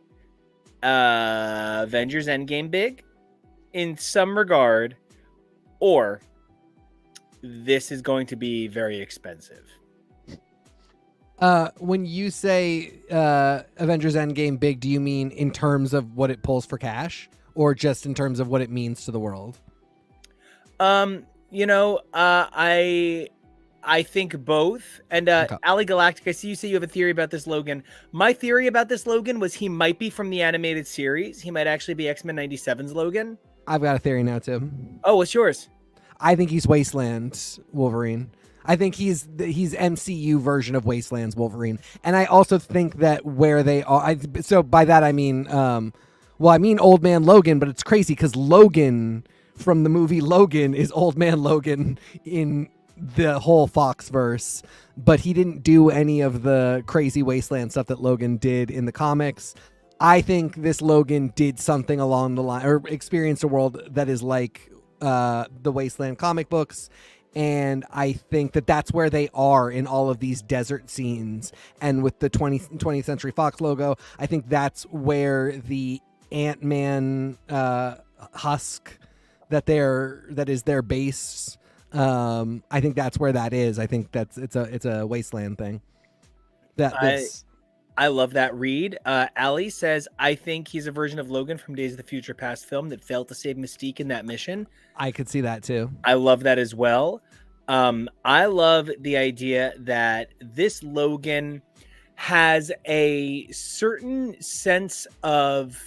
A: Avengers Endgame big in some regard, or this is going to be very expensive.
B: When you say Avengers Endgame big, do you mean in terms of what it pulls for cash, or just in terms of what it means to the world?
A: I think both. And
B: Okay.
A: Ali Galactic, I see you say you have a theory about this Logan. My theory about this Logan was he might be from the animated series. He might actually be X-Men 97's Logan.
B: I've got a theory now, too.
A: Oh, what's yours?
B: I think he's Wasteland Wolverine. I think he's MCU version of Wasteland's Wolverine. And I also think that where they are... so by that I mean... I mean Old Man Logan, but it's crazy because Logan from the movie Logan is Old Man Logan in the whole Foxverse, but he didn't do any of the crazy Wasteland stuff that Logan did in the comics. I think this Logan did something along the line, or experienced a world that is like the Wasteland comic books, And I think that that's where they are in all of these desert scenes. And with the 20th Century Fox logo, I think that's where the Ant-Man husk that is their base. I think that's where that is. I think it's a Wasteland thing.
A: I love that read. Ali says, I think he's a version of Logan from Days of the Future Past film that failed to save Mystique in that mission.
B: I could see that too.
A: I love that as well. I love the idea that this Logan has a certain sense of,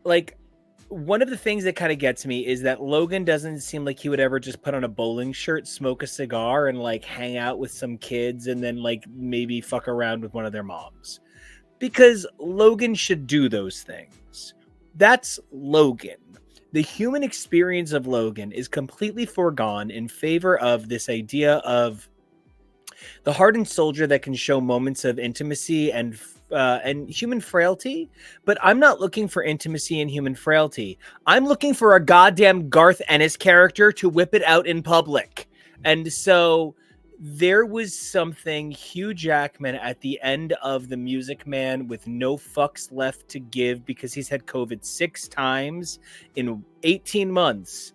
A: like, one of the things that kind of gets me is that Logan doesn't seem like he would ever just put on a bowling shirt, smoke a cigar, and like hang out with some kids and then like maybe fuck around with one of their moms. Because Logan should do those things. That's Logan. The human experience of Logan is completely foregone in favor of this idea of the hardened soldier that can show moments of intimacy and human frailty, but I'm not looking for intimacy and human frailty. I'm looking for a goddamn Garth Ennis character to whip it out in public. And so there was something Hugh Jackman at the end of The Music Man with no fucks left to give because he's had COVID 6 times in 18 months.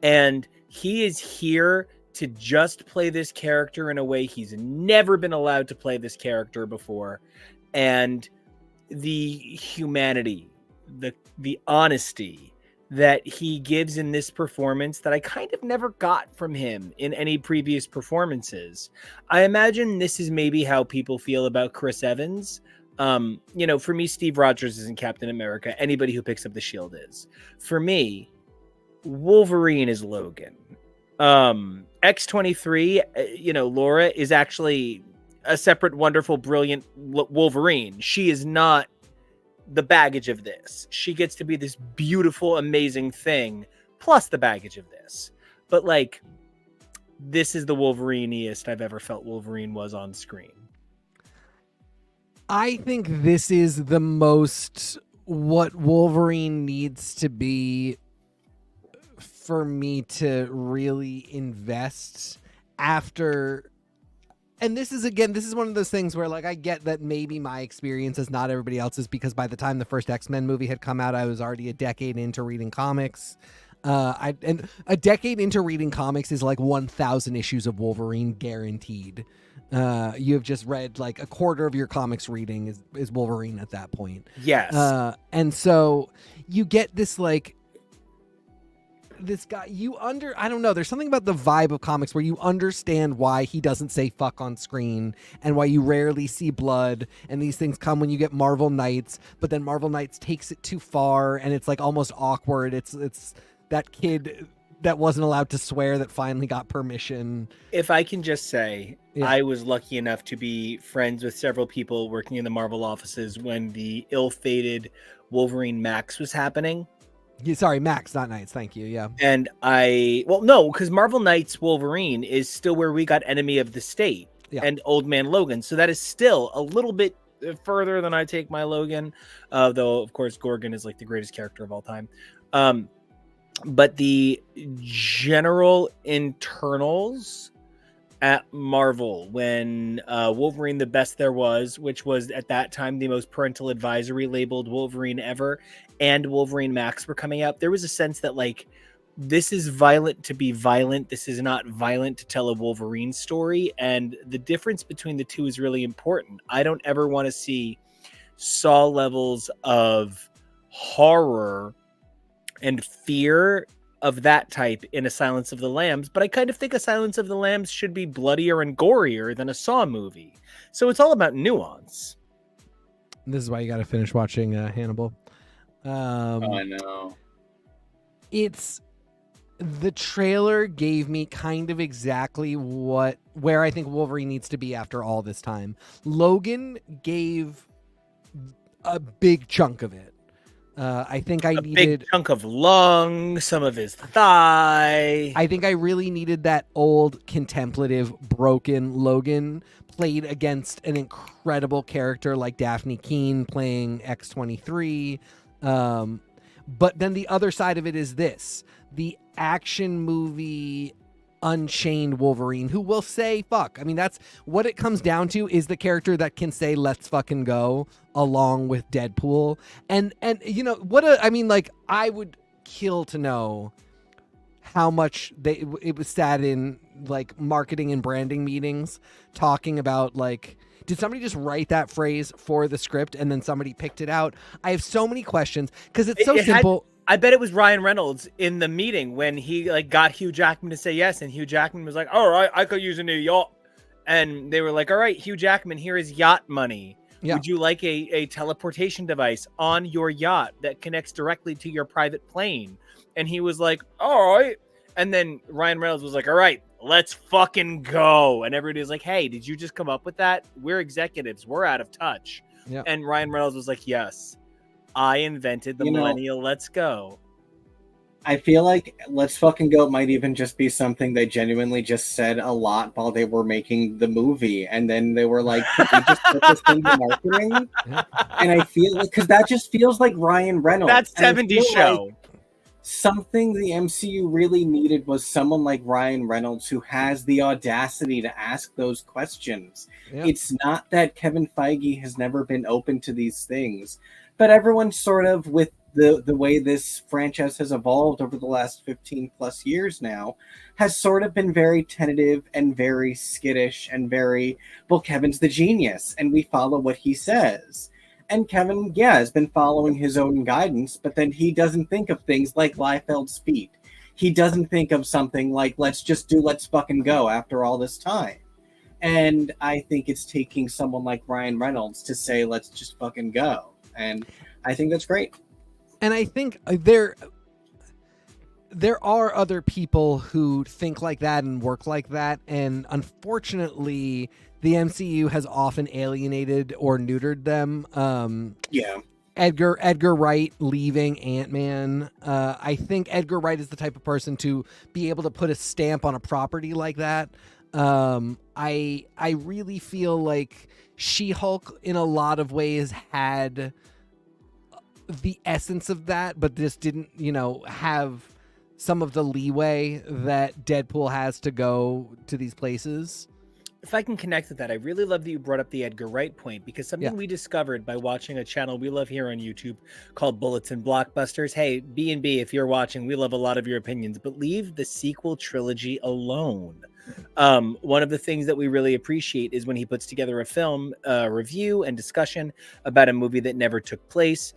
A: And he is here to just play this character in a way he's never been allowed to play this character before. And the humanity, the honesty that he gives in this performance that I kind of never got from him in any previous performances. I imagine this is maybe how people feel about Chris Evans. For me, Steve Rogers isn't Captain America. Anybody who picks up the shield is. For me, Wolverine is Logan. X-23, Laura is actually a separate, wonderful, brilliant Wolverine. She is not the baggage of this. She gets to be this beautiful, amazing thing, plus the baggage of this. But like, this is the Wolverine-iest I've ever felt Wolverine was on screen.
B: I think this is the most what Wolverine needs to be for me to really invest after. And this is one of those things where, like, I get that maybe my experience is not everybody else's because by the time the first X-Men movie had come out, I was already a decade into reading comics. And a decade into reading comics is like 1,000 issues of Wolverine guaranteed. You have just read like a quarter of your comics reading is Wolverine at that point.
A: Yes.
B: And so you get this like, this guy, I don't know, there's something about the vibe of comics where you understand why he doesn't say fuck on screen and why you rarely see blood, and these things come when you get Marvel Knights, but then Marvel Knights takes it too far and it's like almost awkward. It's that kid that wasn't allowed to swear that finally got permission.
A: If I can just say,
B: yeah.
A: I was lucky enough to be friends with several people working in the Marvel offices when the ill-fated Wolverine Max was happening.
B: Sorry, Max, not Knights. Thank you. Yeah.
A: And no, because Marvel Knights Wolverine is still where we got Enemy of the State and Old Man Logan. So that is still a little bit further than I take my Logan, though, of course, Gorgon is like the greatest character of all time. But the general internals at Marvel when Wolverine the Best There Was, which was at that time the most parental advisory labeled Wolverine ever, and Wolverine Max were coming out, there was a sense that like, this is violent to be violent. This is not violent to tell a Wolverine story. And the difference between the two is really important. I don't ever want to see Saw levels of horror and fear of that type in A Silence of the Lambs, but I kind of think A Silence of the Lambs should be bloodier and gorier than a Saw movie. So it's all about nuance.
B: This is why you got to finish watching Hannibal.
C: I know.
B: The trailer gave me kind of exactly where I think Wolverine needs to be after all this time. Logan gave a big chunk of it. I think I needed a
A: big chunk of lung, some of his thigh.
B: I think I really needed that old, contemplative, broken Logan played against an incredible character like Daphne Keane playing X-23. But then the other side of it is this. the action movie Unchained Wolverine, who will say fuck. I mean, that's what it comes down to, is the character that can say let's fucking go along with Deadpool. And you know what I mean, like, I would kill to know how much it was sat in like marketing and branding meetings talking about, like, did somebody just write that phrase for the script and then somebody picked it out? I have so many questions because it's so simple.
A: I bet it was Ryan Reynolds in the meeting when he like got Hugh Jackman to say yes, and Hugh Jackman was like, "All right, I could use a new yacht," and they were like, "All right, Hugh Jackman, here is yacht money. Yeah. Would you like a teleportation device on your yacht that connects directly to your private plane?" And he was like, "All right," and then Ryan Reynolds was like, "All right, let's fucking go," and everybody was like, "Hey, did you just come up with that? We're executives, we're out of touch." Yeah. And Ryan Reynolds was like, "Yes, I invented the millennial let's go."
C: I feel like let's fucking go might even just be something they genuinely just said a lot while they were making the movie. And then they were like, "Can we just put this into marketing?" And I feel like, because that just feels like Ryan Reynolds.
A: That's 70s show.
C: Like something the MCU really needed was someone like Ryan Reynolds who has the audacity to ask those questions. Yeah. It's not that Kevin Feige has never been open to these things. But everyone sort of, with the way this franchise has evolved over the last 15 plus years now, has sort of been very tentative and very skittish and very, well, Kevin's the genius and we follow what he says. And Kevin, has been following his own guidance, but then he doesn't think of things like Liefeld's feet. He doesn't think of something like, let's fucking go after all this time. And I think it's taking someone like Ryan Reynolds to say, let's just fucking go. And I think that's great.
B: And I think there are other people who think like that and work like that. And unfortunately, the MCU has often alienated or neutered them. Edgar Wright leaving Ant-Man. I think Edgar Wright is the type of person to be able to put a stamp on a property like that. I really feel like She-Hulk in a lot of ways had the essence of that, but just didn't, have some of the leeway that Deadpool has to go to these places.
A: If I can connect with that, I really love that you brought up the Edgar Wright point, because something we discovered by watching a channel we love here on YouTube called Bullets and Blockbusters. Hey, B&B, if you're watching, we love a lot of your opinions, but leave the sequel trilogy alone. One of the things that we really appreciate is when he puts together a film review and discussion about a movie that never took place.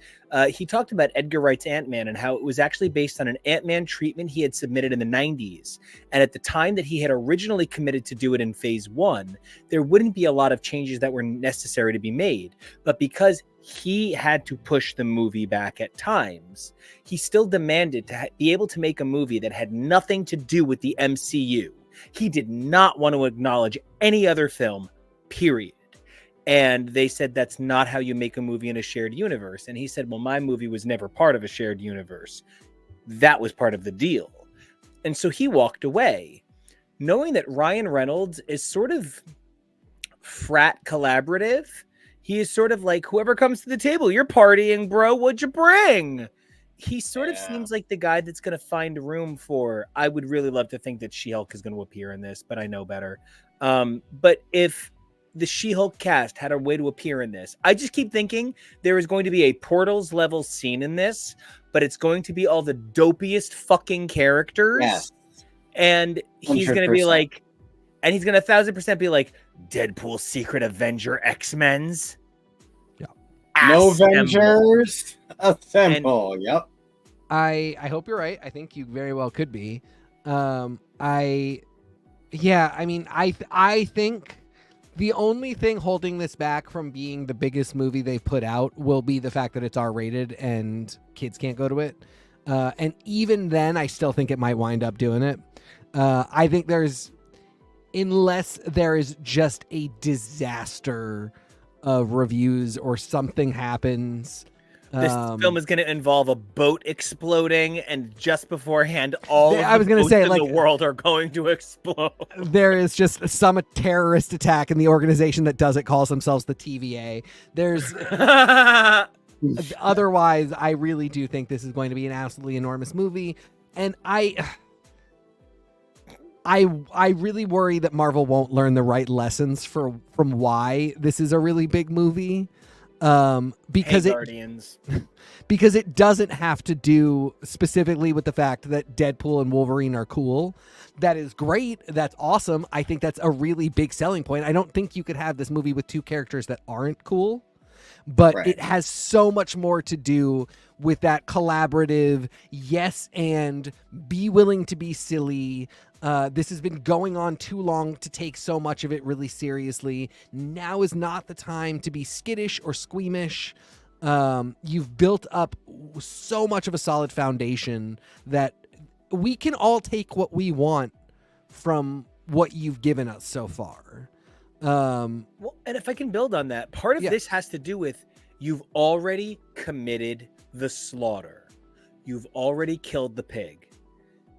A: He talked about Edgar Wright's Ant-Man and how it was actually based on an Ant-Man treatment he had submitted in the 90s. And at the time that he had originally committed to do it in phase 1, there wouldn't be a lot of changes that were necessary to be made. But because he had to push the movie back at times, he still demanded to be able to make a movie that had nothing to do with the MCU. He did not want to acknowledge any other film, period. And they said, that's not how you make a movie in a shared universe. And he said, well, my movie was never part of a shared universe. That was part of the deal. And so he walked away, knowing that Ryan Reynolds is sort of frat collaborative. He is sort of like, whoever comes to the table, you're partying, bro. What'd you bring? He sort of seems like the guy that's going to find room for, I would really love to think that She-Hulk is going to appear in this, but I know better. But if the She-Hulk cast had a way to appear in this, I just keep thinking there is going to be a Portals level scene in this, but it's going to be all the dopiest fucking characters. Yes. And he's going to be like, and he's going to 1,000% be like, Deadpool Secret Avenger X-Men's.
C: No Avengers assemble. Yep.
B: I hope you're right. I think you very well could be. I think the only thing holding this back from being the biggest movie they've put out will be the fact that it's R-rated and kids can't go to it. And even then, I still think it might wind up doing it. I think unless there is just a disaster of reviews or something happens.
A: This film is going to involve a boat exploding, and just beforehand, all of the boats in the world are going to explode.
B: There is just some terrorist attack, and the organization that does it calls themselves the TVA. There's otherwise, I really do think this is going to be an absolutely enormous movie. And I really worry that Marvel won't learn the right lessons from why this is a really big movie. Because
A: Guardians.
B: Because it doesn't have to do specifically with the fact that Deadpool and Wolverine are cool. That is great. That's awesome. I think that's a really big selling point. I don't think you could have this movie with two characters that aren't cool, but it has so much more to do with that collaborative, yes, and be willing to be silly. This has been going on too long to take so much of it really seriously. Now is not the time to be skittish or squeamish. You've built up so much of a solid foundation that we can all take what we want from what you've given us so far.
A: Well, and if I can build on that, part of this has to do with you've already committed the slaughter. You've already killed the pig.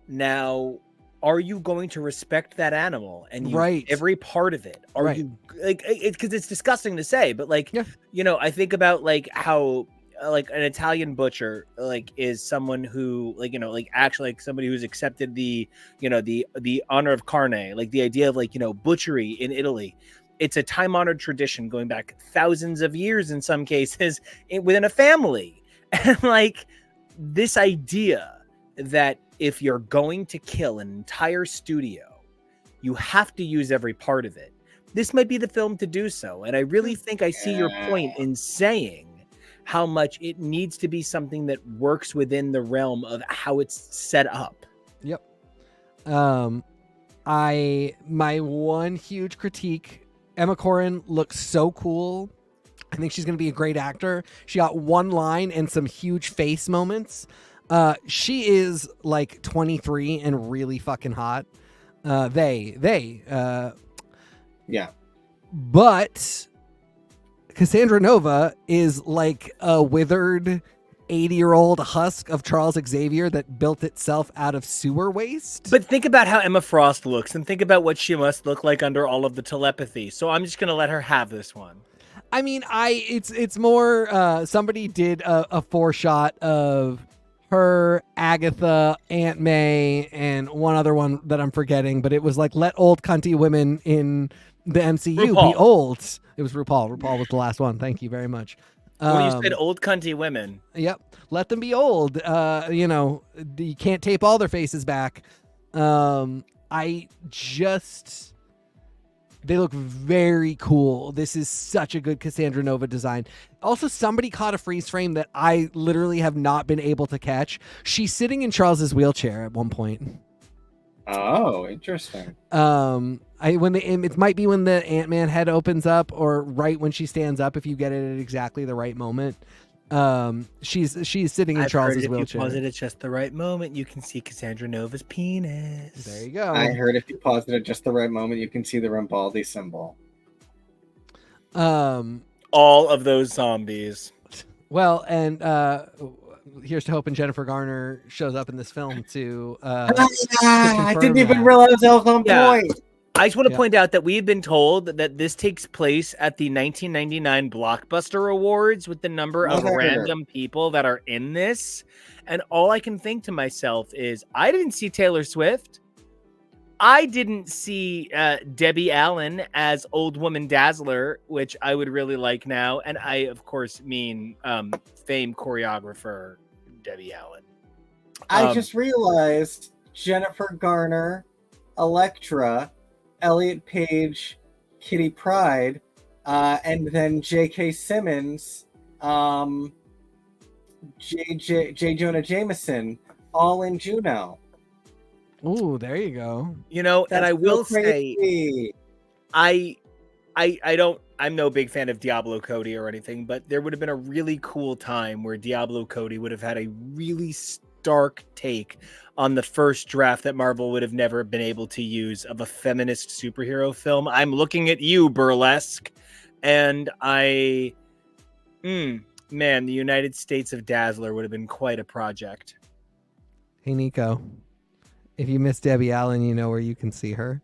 A: Now, are you going to respect that animal and every part of it? Are you like it? Because it's disgusting to say, but like you know, I think about like how like an Italian butcher like is someone who like, you know, like actually like somebody who's accepted the, you know, the honor of carne, like the idea of like, you know, butchery in Italy. It's a time-honored tradition going back thousands of years in some cases within a family. And like this idea that if you're going to kill an entire studio, you have to use every part of it. This might be the film to do so. And I really think I see your point in saying how much it needs to be something that works within the realm of how it's set up.
B: Yep. My one huge critique, Emma Corrin looks so cool. I think she's going to be a great actor. She got one line and some huge face moments. She is like 23 and really fucking hot. Yeah. But Cassandra Nova is like a withered 80-year-old husk of Charles Xavier that built itself out of sewer waste.
A: But think about how Emma Frost looks and think about what she must look like under all of the telepathy. So I'm just going to let her have this one.
B: I mean, it's more somebody did a 4-shot of her, Agatha, Aunt May, and one other one that I'm forgetting, but it was like, let old cunty women in the MCU be old. It was RuPaul. RuPaul was the last one. Thank you very much.
A: Well, you said old cunty women.
B: Yep. Let them be old. You know, you can't tape all their faces back. They look very cool. This is such a good Cassandra Nova design. Also, somebody caught a freeze frame that I literally have not been able to catch. She's sitting in Charles's wheelchair at one point.
C: Oh, interesting.
B: It might be when the Ant-Man head opens up or right when she stands up if you get it at exactly the right moment. She's sitting in Charles's wheelchair.
A: If you pause it at just the right moment, you can see Cassandra Nova's penis.
B: There you go.
C: I heard if you pause it at just the right moment, you can see the Rambaldi symbol.
A: All of those zombies.
B: Well, and here's to hoping Jennifer Garner shows up in this film to
C: I didn't even realize that was on point.
A: I just want to point out that we've been told that this takes place at the 1999 Blockbuster Awards with the number of random people that are in this. And all I can think to myself is, I didn't see Taylor Swift. I didn't see Debbie Allen as Old Woman Dazzler, which I would really like now. And I, of course, mean famed choreographer Debbie Allen.
C: I just realized Jennifer Garner, Elektra, Elliot Page, Kitty Pryde, and then J.K. Simmons, J. Jonah Jameson, all in Juno.
B: Ooh, there you go.
A: You know,
C: That's
A: and I will
C: say,
A: I'm no big fan of Diablo Cody or anything, but there would have been a really cool time where Diablo Cody would have had a really stark take on the first draft that Marvel would have never been able to use of a feminist superhero film. I'm looking at you, Burlesque, and man, the United States of Dazzler would have been quite a project.
B: Hey, Nico, if you miss Debbie Allen, you know where you can see her.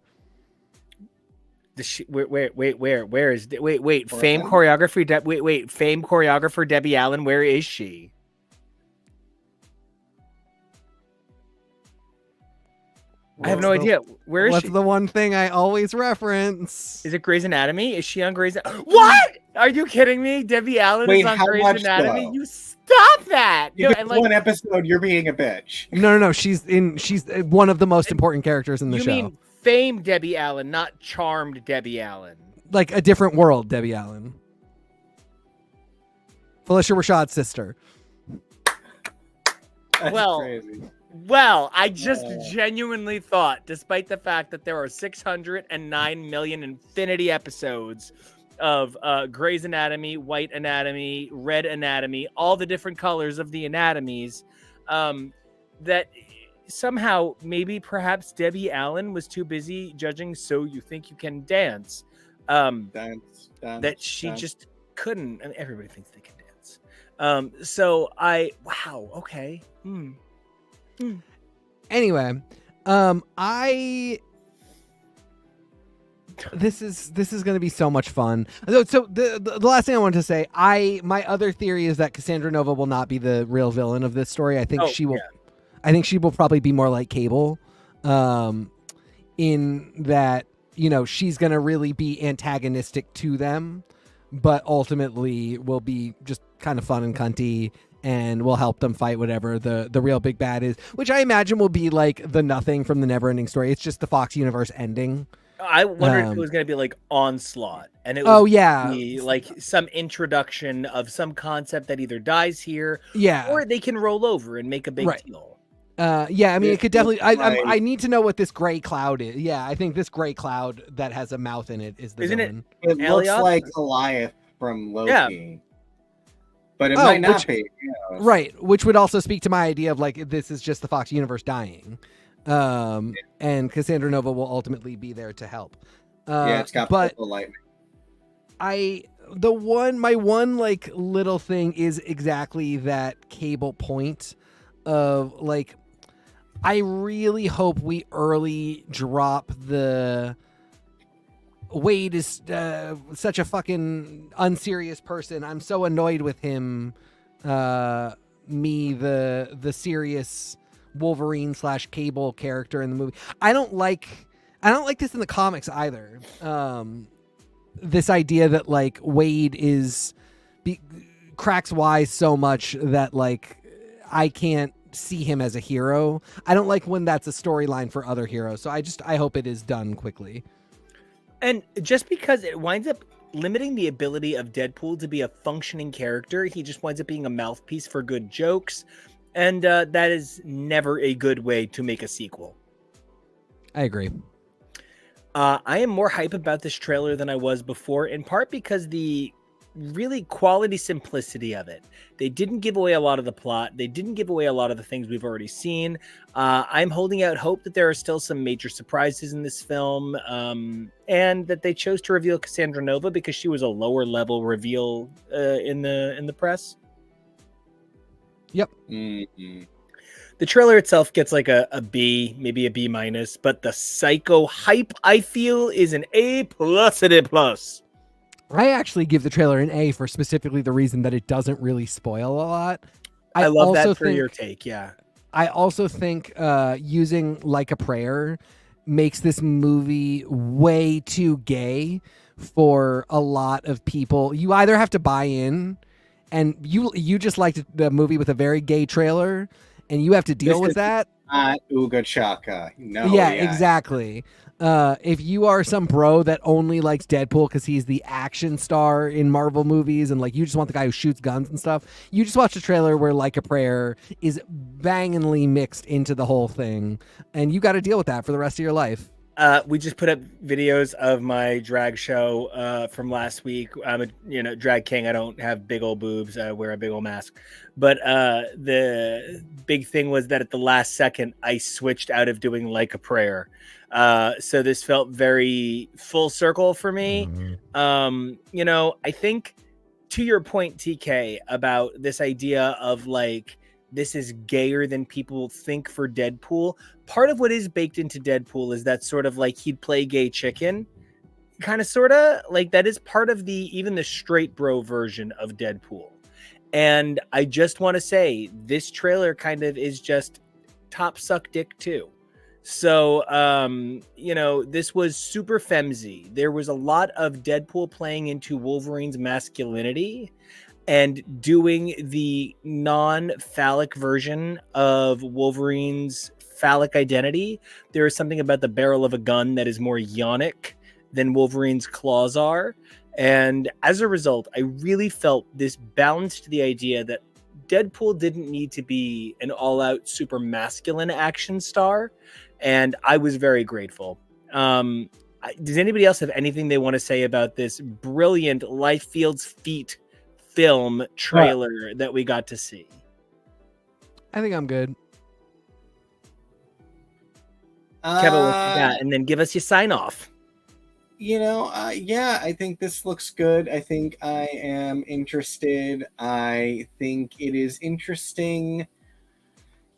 A: Where is fame choreographer? Fame choreographer Debbie Allen. Where is she? I have no idea. Where is
B: What's
A: she?
B: the one thing I always reference?
A: Is it Grey's Anatomy? Is she on Grey's? What? Are you kidding me? Debbie Allen
C: Wait,
A: is on
C: how
A: Grey's
C: much
A: Anatomy.
C: though?
A: You stop that! No,
C: Because
A: and like
C: one episode, you're being a bitch.
B: No. She's one of the most important characters in the
A: you
B: show.
A: mean famed Debbie Allen, not charmed Debbie Allen.
B: Like a different world, Debbie Allen. Felicia Rashad's sister.
C: That's
A: Well,
C: crazy.
A: Well, I just genuinely thought, despite the fact that there are 609 million infinity episodes of Grey's Anatomy, White Anatomy, Red Anatomy, all the different colors of the anatomies, that somehow maybe perhaps Debbie Allen was too busy judging So You Think You Can Dance. That she just couldn't. I mean, everybody thinks they can dance. So wow, okay.
B: Anyway, this is going to be so much fun. So the last thing I wanted to say, my other theory is that Cassandra Nova will not be the real villain of this story. I think she will. Yeah. I think she will probably be more like Cable, in that, you know, she's going to really be antagonistic to them, but ultimately will be just kind of fun and cunty and will help them fight whatever the real big bad is, which I imagine will be like the Nothing from the Neverending Story. It's just the Fox universe ending.
A: I wondered if it was going to be like Onslaught, and it was like some introduction of some concept that either dies here, or they can roll over and make a big deal.
B: I mean, it could definitely. I need to know what this gray cloud is. Yeah, I think this gray cloud that has a mouth in it is the villain.
C: It looks like Goliath from Loki. Yeah. But it might not be. You know.
B: Right, which would also speak to my idea of like this is just the Fox universe dying. And Cassandra Nova will ultimately be there to help.
C: It's got purple lightning.
B: My one like little thing is exactly that Cable point of like, I really hope we early drop the Wade is such a fucking unserious person. I'm so annoyed with him. The serious Wolverine / Cable character in the movie. I don't like this in the comics either. This idea that like Wade cracks wise so much that like I can't see him as a hero. I don't like when that's a storyline for other heroes. So I hope it is done quickly.
A: And just because it winds up limiting the ability of Deadpool to be a functioning character, he just winds up being a mouthpiece for good jokes. And that is never a good way to make a sequel.
B: I agree.
A: I am more hype about this trailer than I was before, in part because the really quality simplicity of it. They didn't give away a lot of the plot. They didn't give away a lot of the things we've already seen. I'm holding out hope that there are still some major surprises in this film, and that they chose to reveal Cassandra Nova because she was a lower level reveal in the press.
B: Yep.
C: Mm-hmm.
A: The trailer itself gets like a B, maybe a B minus, but the psycho hype, I feel, is an A plus and A plus.
B: I actually give the trailer an A for specifically the reason that it doesn't really spoil a lot.
A: I love that for your take, yeah.
B: I also think using Like a Prayer makes this movie way too gay for a lot of people. You either have to buy in, and you just liked the movie with a very gay trailer, and you have to deal with that.
C: Uga Chaka. No.
B: Yeah, exactly. If you are some bro that only likes Deadpool because he's the action star in Marvel movies and like you just want the guy who shoots guns and stuff, you just watch a trailer where Like a Prayer is bangingly mixed into the whole thing, and you got to deal with that for the rest of your life.
A: We just put up videos of my drag show from last week. I'm a drag king. I don't have big old boobs. I wear a big old mask. But the big thing was that at the last second, I switched out of doing Like a Prayer. So this felt very full circle for me. Mm-hmm. I think to your point, TK, about this idea of like, this is gayer than people think for Deadpool. Part of what is baked into Deadpool is that sort of like he'd play gay chicken, kind of sort of like that is part of even the straight bro version of Deadpool. And I just want to say this trailer kind of is just top suck dick too. So, this was super femsy. There was a lot of Deadpool playing into Wolverine's masculinity and doing the non-phallic version of Wolverine's phallic identity. There is something about the barrel of a gun that is more yonic than Wolverine's claws are. And as a result, I really felt this balanced the idea that Deadpool didn't need to be an all-out super masculine action star. And I was very grateful. Does anybody else have anything they want to say about this brilliant Life Fields Feet film trailer that we got to see?
B: I think I'm good.
A: Kevin, what you got? And then give us your sign off.
C: I think this looks good. I think I am interested. I think it is interesting.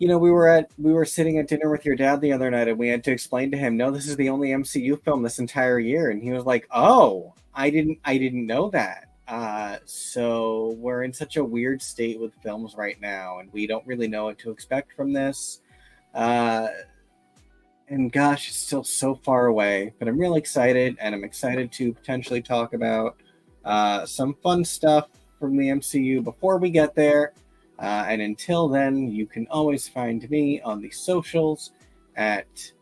C: We were sitting at dinner with your dad the other night, and we had to explain to him, no, this is the only MCU film this entire year, and he was like, "Oh, I didn't know that." So we're in such a weird state with films right now, and we don't really know what to expect from this. And gosh, it's still so far away, but I'm really excited, and I'm excited to potentially talk about some fun stuff from the MCU before we get there. And until then, you can always find me on the socials at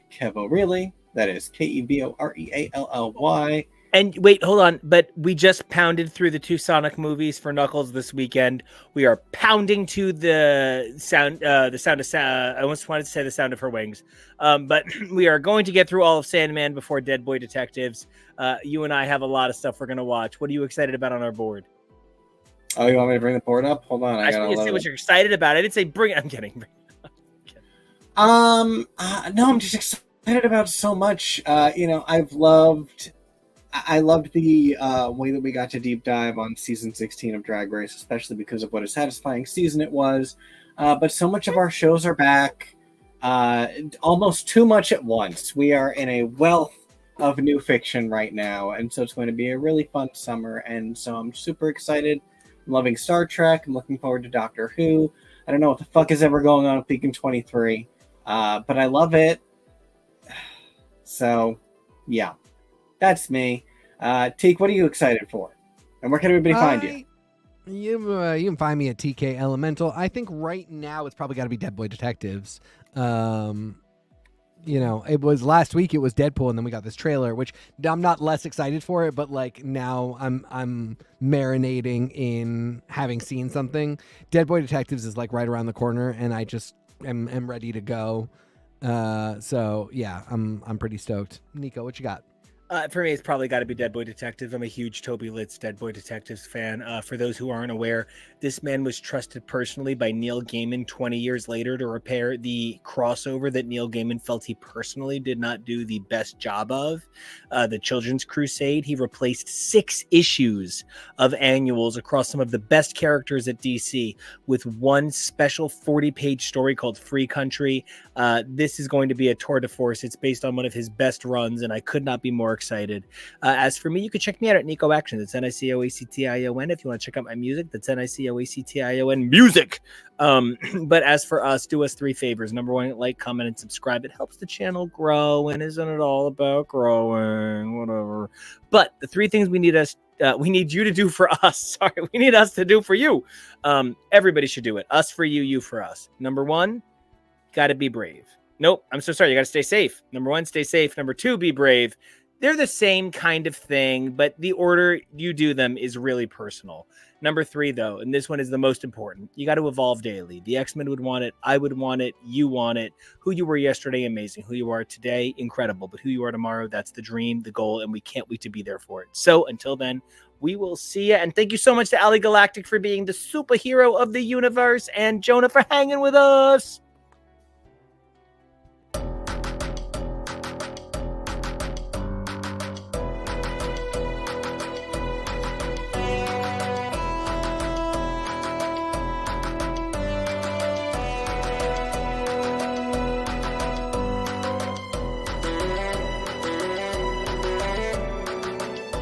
C: Kevoreally. That is Kevoreally.
A: And wait, hold on. But we just pounded through the 2 Sonic movies for Knuckles this weekend. We are pounding to the sound of sound. I almost wanted to say the sound of her wings. But we are going to get through all of Sandman before Dead Boy Detectives. You and I have a lot of stuff we're going to watch. What are you excited about on our board?
C: Oh, you want me to bring the board up? Hold on.
A: I gotta say what you're excited about. I didn't say bring it. I'm kidding.
C: No, I'm just excited about so much. I loved the way that we got to deep dive on season 16 of Drag Race, especially because of what a satisfying season it was. But so much of our shows are back, almost too much at once. We are in a wealth of new fiction right now, and so it's going to be a really fun summer. And so I'm super excited. I'm loving Star Trek. I'm looking forward to Doctor Who. I don't know what the fuck is ever going on with Beacon 23, but I love it. So, yeah. That's me. Teak, what are you excited for? And where can everybody find you?
B: You can find me at TK Elemental. I think right now it's probably got to be Dead Boy Detectives. It was last week. It was Deadpool, and then we got this trailer, which I'm not less excited for it, but like now I'm marinating in having seen something. Dead Boy Detectives is like right around the corner, and I just am ready to go. So yeah, I'm pretty stoked. Nico, what you got?
A: For me, it's probably got to be Dead Boy Detective. I'm a huge Toby Litz Dead Boy Detectives fan. For those who aren't aware, this man was trusted personally by Neil Gaiman 20 years later to repair the crossover that Neil Gaiman felt he personally did not do the best job of. The Children's Crusade. He replaced 6 issues of annuals across some of the best characters at DC with one special 40-page story called Free Country. This is going to be a tour de force. It's based on one of his best runs, and I could not be more excited. As for me, you can check me out at Nico Action. That's NICOACTION. If you want to check out my music, that's NICOACTION music. But as for us, do us 3 favors. Number 1, like, comment, and subscribe. It helps the channel grow, and isn't it all about growing? Whatever. But the 3 things we need you to do for us. Sorry, we need us to do for you. Everybody should do it. Us for you, you for us. Number 1, got to be brave. Nope, I'm so sorry. You got to stay safe. Number 1, stay safe. Number 2, be brave. They're the same kind of thing, but the order you do them is really personal. Number 3, though, and this one is the most important, you got to evolve daily. The X-Men would want it. I would want it. You want it. Who you were yesterday, amazing. Who you are today, incredible. But who you are tomorrow, that's the dream, the goal, and we can't wait to be there for it. So until then, we will see you. And thank you so much to Ali Galactic for being the superhero of the universe and Jonah for hanging with us.